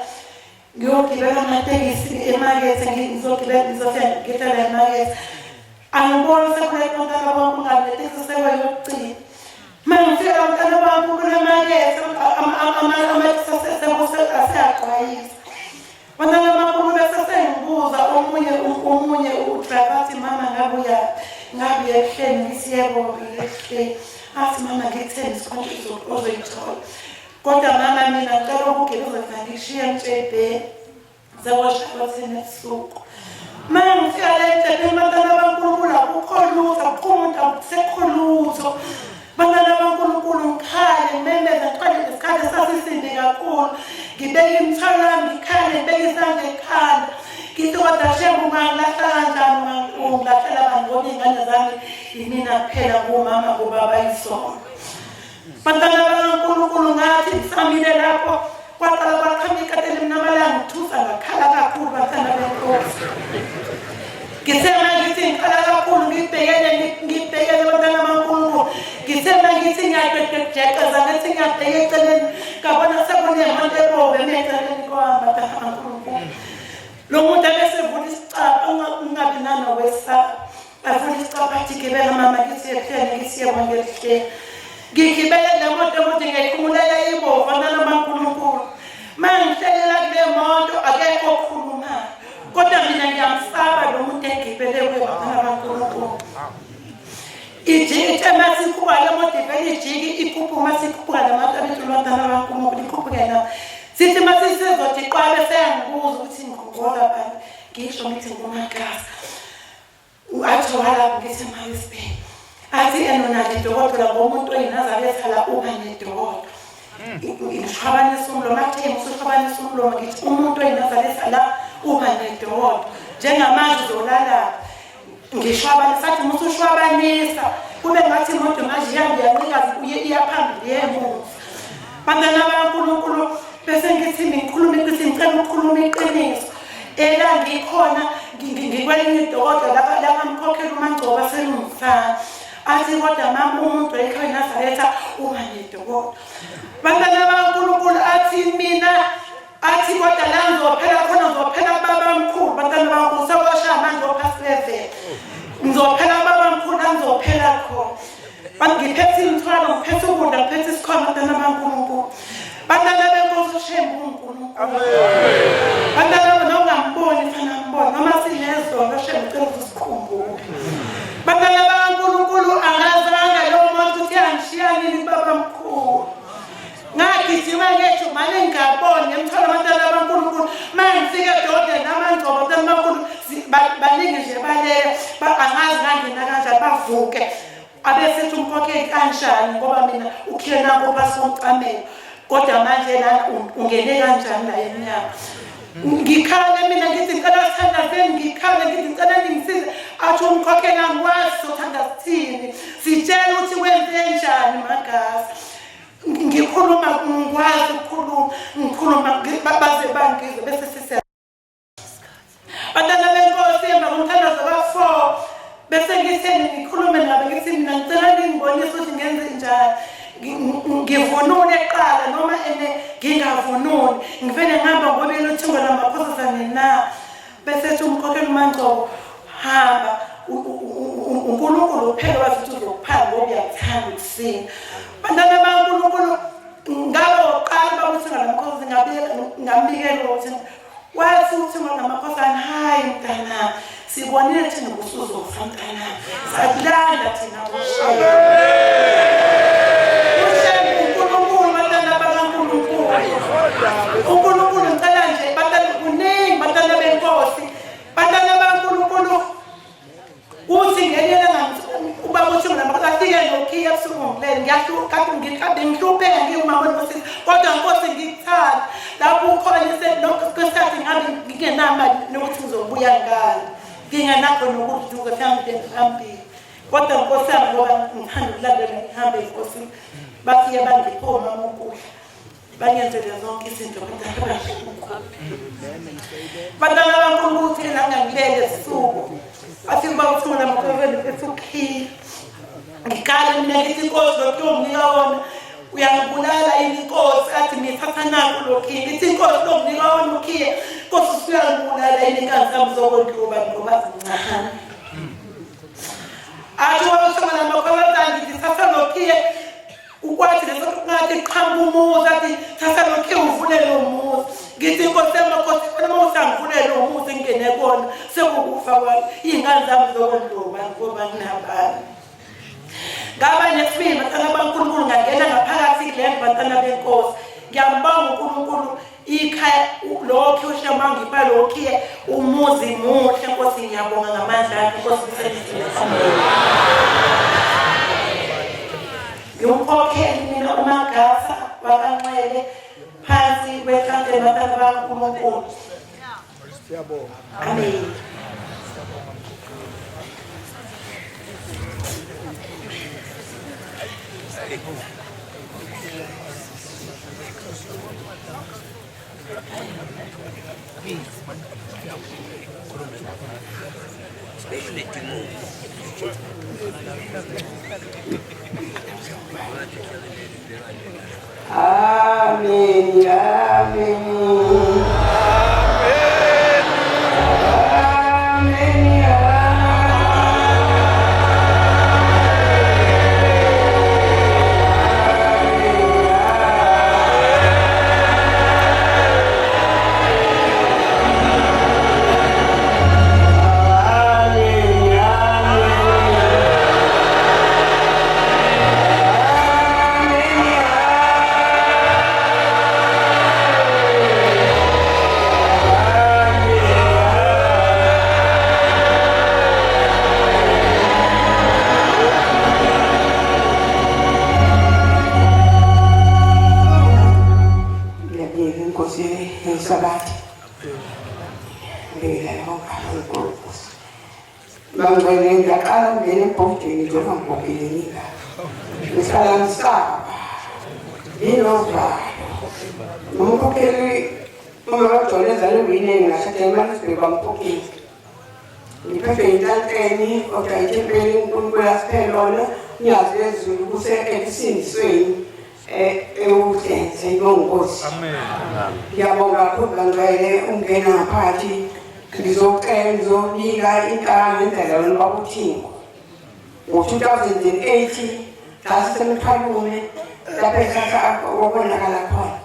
ngiyogibela amatekisi emakethe ngizofika ngithatha emakethe angiboni sekule abantwana baNkulunkulu ngabetekisi sekwayokugcina mangifika abantwana baNkulunkulu emakethe aseyaqwayisa abantwana baNkulunkulu bese sengibuza omunye udriver athi mama ngabe ehleni ngithi yebo ehleni athi mama ngikutheni sonke ozoyithola kodwa mama mina ngicela ukugibela uzofika ngishiya Mtshebheni zawasha abathini esuku mama ngifika la Mtshebheni abantwana baNkulunkulu akukho lutho akumuntu akusekho lutho bantwana baNkulunkulu ngikhale ngimemeza ngiqale ngesikhathi sasisinde kakhulu ngibeke imithwalo yami ngikhale ngibeke isandla ekhanda ngithi kodwa shebu ngangilahla kanjani ungilahlela bangibona iy'ngane zami yimina kuphela kumama kubaba isono. Bantwana baNkulunkulu ngathi ngisamile lapho kwaqala kwaqhamuka ikateli mina amalanga ngithusa ngakhala kakhulu bantwana benkosi. Ngisema ngithi ngikhala kakhulu ngibhekele bantwana baNkulunkulu. Ngisema ngithi ngiyaqeqejeqeza ngithi ngiyabheka eceleni ngabona sekunemoto ebovu emeceleni kwami bantwana baNkulunkulu. Lo muntu abesevula isicaba ungabi nanowesaba. Avula isicaba athi gibela mama ngithi ehleni ngithi yebo ngiyehleni. Ngigibele le moto ukuthi ngiyikhumulela ibovu bantwana baNkulunkulu. Mangihlelela kule moto akekho okhulumayo. Kodwa mina ngiyamsaba lo muntu engibele kuye bantwana baNkulunkulu. Ijiki emasikhuba le moto ivele ijiki ikhuphuma sikhuphula la moto abethu bantwana baNkulunkulu ikhuphuke na. Sithi masisizothi qala seyangibuza ukuthi ngikhola bani ngisho ngithi nguMakhasa. Athi wala ngithi Mayispey. Athi enona lidokotela ngomuntu oyinazaretha la uba nedokotela. Ngishwabanisa umlomo athi ngishwabanisa umlomo ngithi umuntu oyinazaretha la uba nedokotela. Njengamanje uzolala ngishwabanisa athi umuntu ushwabanisa kube ngathi imoto manje yancikazi uye iyaphambili yemuva. Bantwana baNkulunkulu bese ngithi ngikhuluma ukuthi ngicela ukukhuluma iqiniso. Ela ngikhona ngikwelinye idokotela lapha ngamkhokhela uMangcobo selungifana. Athi kodwa mama umuntu ekhaya eNazaretha uba nedokotela. Bantwana baNkulunkulu athi mina athi kodwa la ngizophela khona ngizophela baba mkhulu bantwana bangu sewasha manje opasivele ngizophela baba mkhulu la ngizophela khona bangiphethe imthwalo ngiphethe ukudla ngiphethe isikhwama bantwana bankulunkulu bantwana benkosi ushembu uNkulunkulu amen bantwana nongamboni fana mbona noma sinezona shembu cela usikhumbule bantwana bankulunkulu angazanga lo muntu uthi angishiyani baba mkhulu ngagijima ngisho manje ngabona emthola abantwana bankulunkulu mangifike eDodeni amangcobo abantwana bankulunkulu baningi nje balele angazi ngangena kanjani bavuke abesethi umkhokheli kanjani ngoba mina ukhile nako basomcamela kodwa manje lana ungene kanjani la eminyaka ngikhala mina ngithi ngicela sithandaze ngikhala ngithi ngicela ningisize athi umkhokheli angikwazi sothanda sithini sitshela ukuthi wenze njani magasi ngikhuluma ngikwazi ukukhuluma baze bangizwe bese sise bantwana benkosi emva komthandazo ka4 bese ngitheni ngikhulume nabo ngithi mina ngicela ngibonise ukuthi ngenze njani ngivunule eqala noma ngingavunuli ngivele ngihamba ngoba ilothingo lamakhosazane na bese umkhokheli uMangcobo hamba uNkulunkulu uphela wathi uzokuphanga ngoba uyathanda ukusinga bantwana baNkulunkulu ngabo oqala babuthinga lamakhosi ngambikela ukuthi wathi uthinga lamakhosazane hayi mntana sibonile thina ubusuzofa mntana sakulanda thina uNkulunkulu ngicela nje bantwana kuningi bantwana benkosi bantwana baNkulunkulu uthi ngenyela ubaba uthi mina afike nokhiya ebusuku ngiyahluka kade ngihlupheka ngiyumama nkosi kodwa nkosi ngikuthanda lapho ukhona isesikhathi ngabe ngingenamali nokuthi ngizobuya ngani ngingenakho nokuduka phambili kodwa nkosi yami ngoba ngithanda ukulandela ngihambe inkosi bafike bangiphoma ukudla banyenzele zonke izinto bantwana baNkulunkulu thina ngangilele esuku athi kuba uthula amakhweveni esukhile ngikhala mina ngithi inkosi lokuyomnika wona uyangibulala yini inkosi athi ngithatha nakho lokhiye ngithi inkosi lokunika wona ukhiye inkosi usuyangibulala yini inkazi zami zokondluba ngoba zincane athi wabuthula amakhweveni ngithi thatha lokhiye ukwathi lesokungathi qhamba umuzi athi thatha lokhiye uvulele umuzi ngithi inkosi yamakhosi noma usangivulele umuzi ngene kona sekukufa kwami ingane zami zokondluba ngoba nginabani ngaba nesibili bantwana baNkulunkulu ngangena ngaphakathi kule bantwana benkosi ngiyambonga uNkulunkulu ikhaya lokho ushamba ngipha lokhiye umuzi muhle inkosi ngiyabonga ngamandla akhe inkosi isebenzile ngiyumkhokheli mina uMagasa wakanxele phansi kwekhandela bantwana baNkulunkulu siyabonga amen Amen, amen. Ngiyaqala ngene empostini njengoba ngibokelenika. Ngihlala ngisaba. Yinova. Umkhokheli umabajoleza lewini ngashade imali sibheka umkhokheli. Ngiphethe intanteni kodwa ithempeli uNkulunkulu asiphele lona nyazi ezulu kuse ekusindisweni. ewusenze inkosi. Amen. Ngiyabonga kakhulu bangcwele ungena phakathi ngizonika inkala ngendlela yona babuthingo. Ngo-2008 sasisemthwalume lapho esasa wabonakala khona.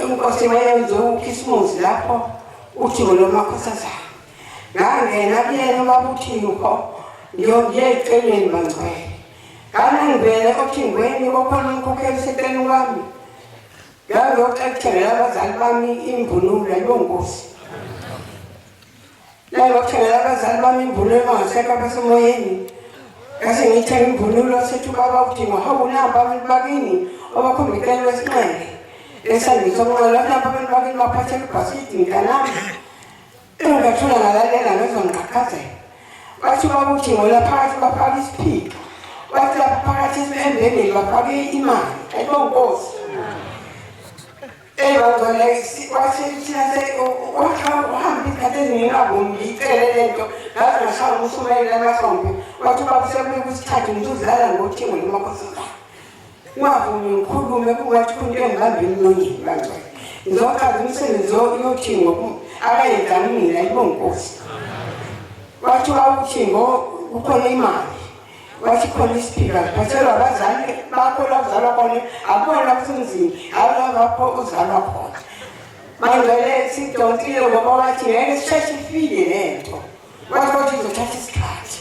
Unkosi wayenze ukhisimusi lapho uthingo lomakhosazana. Ngangena kuyena babuthingo ngiye eceleni bangcwele. Kana ngibele othingweni kokhona umkhokheli eseceleni kwami. Ngiyokuthenga abazali bami imvunulo yonkosi. Ngiyokuthenga abazali bami imvunulo mangasekho abasemoyeni. Kasi ngithenga imvunulo sethu baba uthingo hawunamba abantu bakini obakhombekela wesinqele. Esandisonqela lapha abantu bakini baphathe ibhasithi ngikanami. Engathula ngalalela ngezongqaqazela. Bathi baba uthingo lapha bafaka isiphiko. Bathi lapha phakathi embendeni bafake imali. Ayibonkosi. Bangcwele wasithina uhambe isikhathi ezingekavumi ngiyicele lento ngaze ngashaya umushumayeli emahlombe wathi ubaba sebuye kusithathe ngizozilala ngothingo lomakhosazana. Ngavumi ngikhulume kungathi kunto engibambe emlonyeni bangcwele. Ngizochaza umsebenzi yothingo akayenza mina ayibonkosi. Wathi ubaba uthingo kukhona imali. Wathi khona isiphika bathelwa abazali bakho la uzalwa khona akubona kusinzini alapho uzalwa khona. Bangcwele sidontile ngoba wathi ngeke sisheshe ifike lento. Wathi izothatha isikhathi.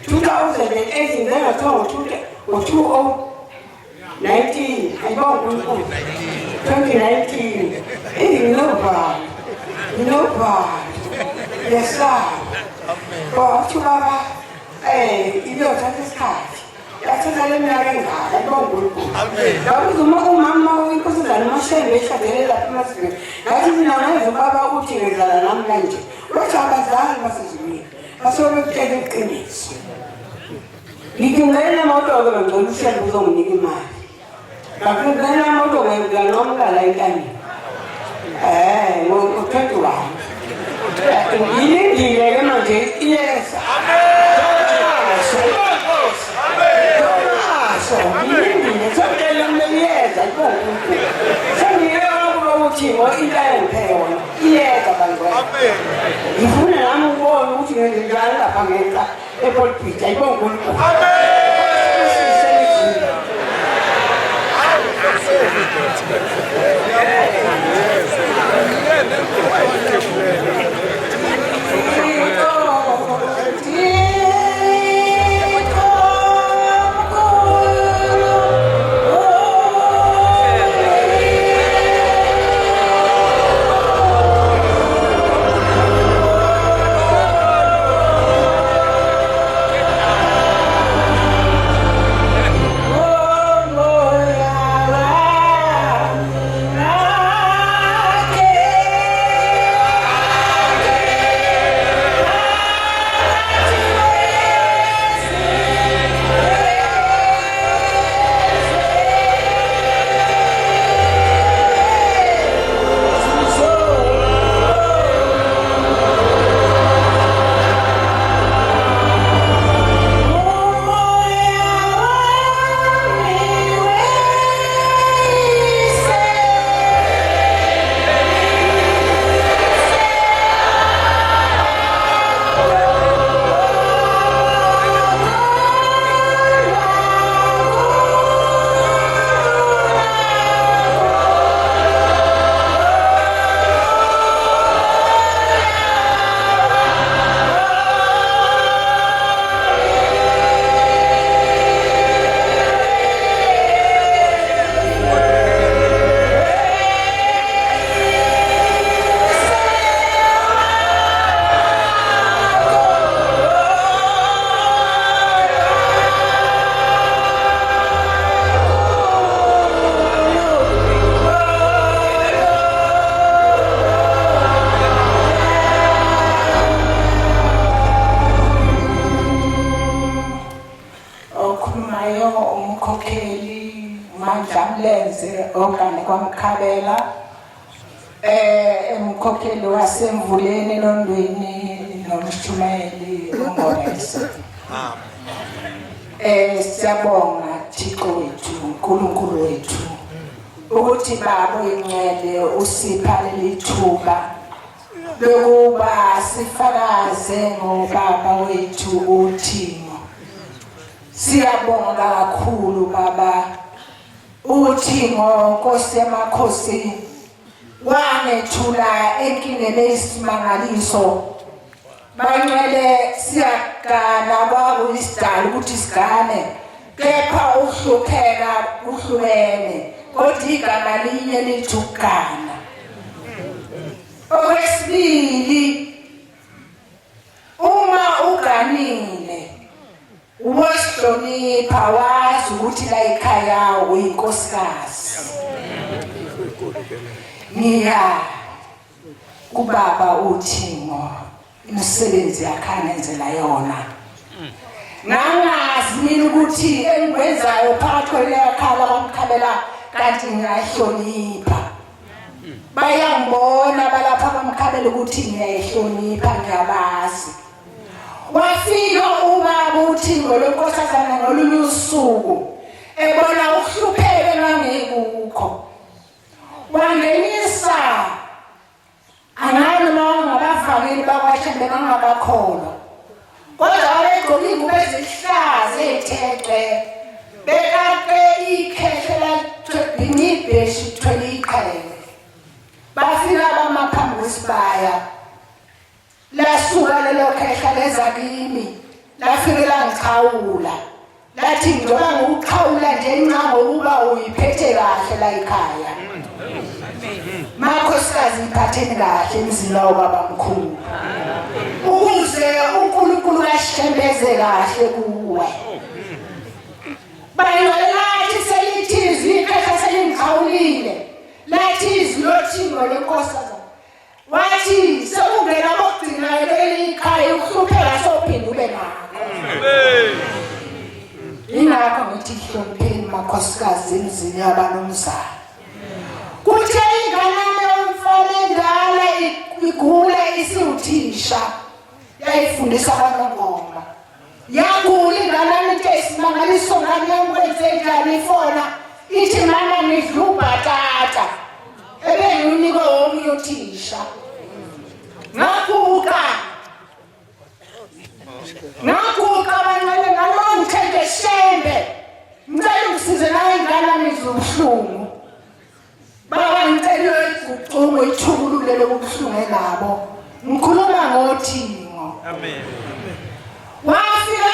2008 ngengathiwa ngo-2019 ayibonga uNkulunkulu 2019 nginobhala yesaba. Wathi baba iliyothatha isikhathi. Yathatha le minyaka engaka ayibonga uNkulunkulu. Ngakuzuma umama inkosazana uMashembe eshadele lapha eMasikweni. Ngathi mina ngezwa ubaba uthi ngidlala nami kanje. Wathi abazali basezulwini basuke bekutshela iqiniso. Ngingena emoto-ke bangcwele uShembe uzonginika imali. Ngingena emoto-ke ngiyanomkala enkanyeni. Ngo-21 ngilindile-ke manje iyeza. Ngilindile sokutshela kumele iyeza sengiyeka uthingo into ayengiphe yona iyeza bangcwele. Ngifuna nami ukubona ukuthi ngenzenjani lapha ngenxa ePolpit ayibonga uNkulunkulu. umkhokheli uMandlamlenze okanye kwaMkhabela umkhokheli wasemvuleni eNondweni noMshumayeli uMngolese. Siyabonga Thixo wethu uNkulunkulu wethu ukuthi baba uyincele usipha lithuba lokuba sifakaze ngobaba wethu uThimo. Siyabonga kakhulu baba uThimo, Nkosi yamakhosi, wangethula enkingeni eyisimangaliso. Bangcwele siyagana kwakuyisidala ukuthi sigane, kepha uhlupheka uhlulene, kodwa igama linye lithi ukugana. Okwesibili, uma uganile uwesihlonipha, wazi ukuthi la ekhaya uyinkosikazi. Ngiya kubaba uThimo, imisebenzi yakhanenzela yona. Nangazi mina ukuthi engikwenzayo phakathi kwelekhala kwamkhabela kanti ngiyahlonipha. Bayangibona balapha kwamkhabela ukuthi ngiyahlonipha, ngiyabazi. Wafika ubaba uThimo lonkosazana ngolunye usuku ebona ukuhlupheka ngangekukho. Wangenisa angani ngabavangeli bakwaShembe ngangabakholwa, kodwa wayegqoke ingubo ezihlaza ezithece, bekade ikhehlela imibheshi ithwele iqhele. Bafika bamaphambi kwesibaya, lasuka lelo khehla leza kimi, lafike langichawula, lathi njengoba ngokuchawula nje incango ukuba uyiphethe kahle la ekhaya. Makhosikazi iphatheni kahle emzini wababa mkhulu, ukuze uNkulunkulu ashembeze kahle kuwe. Bayolathi selithi izwi ikhehla selingichawulile, lathi izwi loThimo lenkosazana, wathi sekungena bokugcina leli ikhaya ukuhlupheka sophinde ube nakho. Ingakho ngithi hlonipheni makhosikazi emzini yabanomzana. Kuthe ingane yomfana endala igula isiwuthisha, yayifundisa abantwana. Yagula ingane into esimangaliso ngani yamkwenze njani ifona, ithi mama ngidla ubhatata ebenginikwe omunye uthisha. Ngakuka abantwana ngalo ngithenge Shembe, ngicela ungisize nawe ingane mizwa ubuhlungu. Baba ngicela ucume ithubulule lokubuhlungu nabo. Ngikhuluma ngoThimo. Amen. Uyafika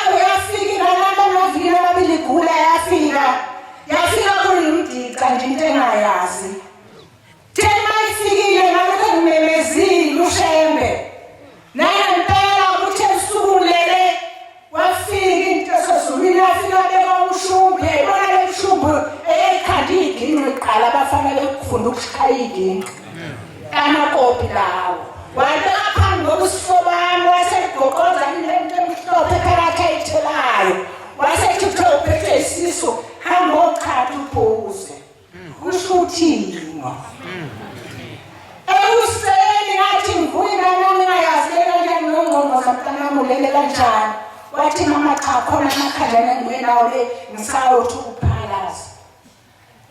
ingane novile ababili igula, yafika kulimdica nje into engayazi. Thema ifikile ngalokho ngimemezile uShembe. Nangempela ukuthi esukulele wafika into sesizulwini, yafika beka umshumbe, bona le mshumbe ekhandi iginqe iqala abafanele ukufunda ukushaya iginqe. Amakopi lawo. Wabeka phambi kobusobani, wasegoqoza into emhlophe phakathi ayithelayo. Wasethi uphethe isiso, hamba ochatha uphuze. Kusho uThimo. Ekuseni ngathi ngivuka nami ngayazi kanjani ngongqondo zamntana ulele kanjani. Wathi mama cha khona amakhandlela engibuye nawo le ngisayothi ukuphalaza.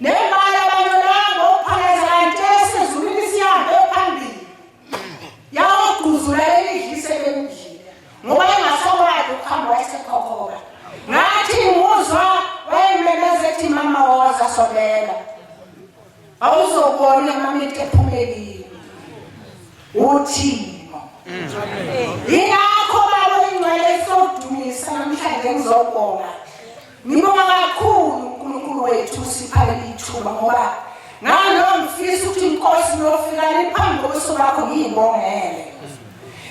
Nemali abanyolanga ukuphalaza kanti esezulwini sihambe phambili. Yawuguzula elidlise lemidlile. Ngoba engasakwazi ukuhamba wayesekhokhoba. Ngathi nguzwa wayememeza ethi mama woza sobela. Awuzobona mama ephumekile. uThimo. Ingakho baba ingcwele sokudumisa namhlanje ngizobonga. Ngibonga kakhulu uNkulunkulu wethu sipha ithuba ngoba ngalo ngifisa ukuthi inkosi nofika phambi kobuso bakho ngiyibongele.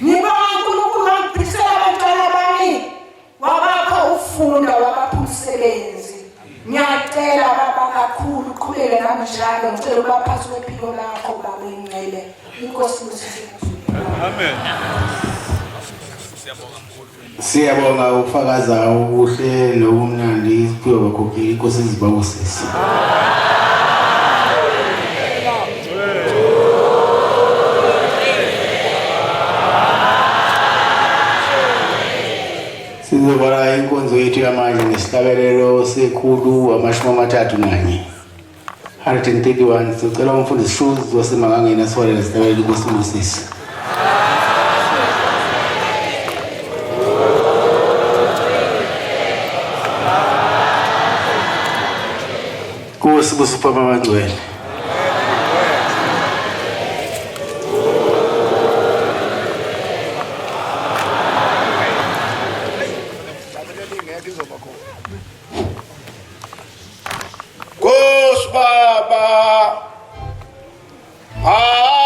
Ngibonga uNkulunkulu wangiphisela abantwana bami, wabapha ufunda, wabapha umsebenzi. Ngiyacela baba kakhulu uqhubeke nami njalo, ngicela ubaphathi wephilo lakho baba ingcwele. Inkosi Amen. Siyabonga ukufakaza ubuhle nobumnandi isiphiwo bakho inkosi izibabusisi. Sizobona inkonzo yethu yamanje nesihlabelelo sekhulu 31. 131 sicela umfundisi Shoes wasemangangeni asiwalele sitabele kuSibusisi. Kusibusi Papa Mangcwele. Baba.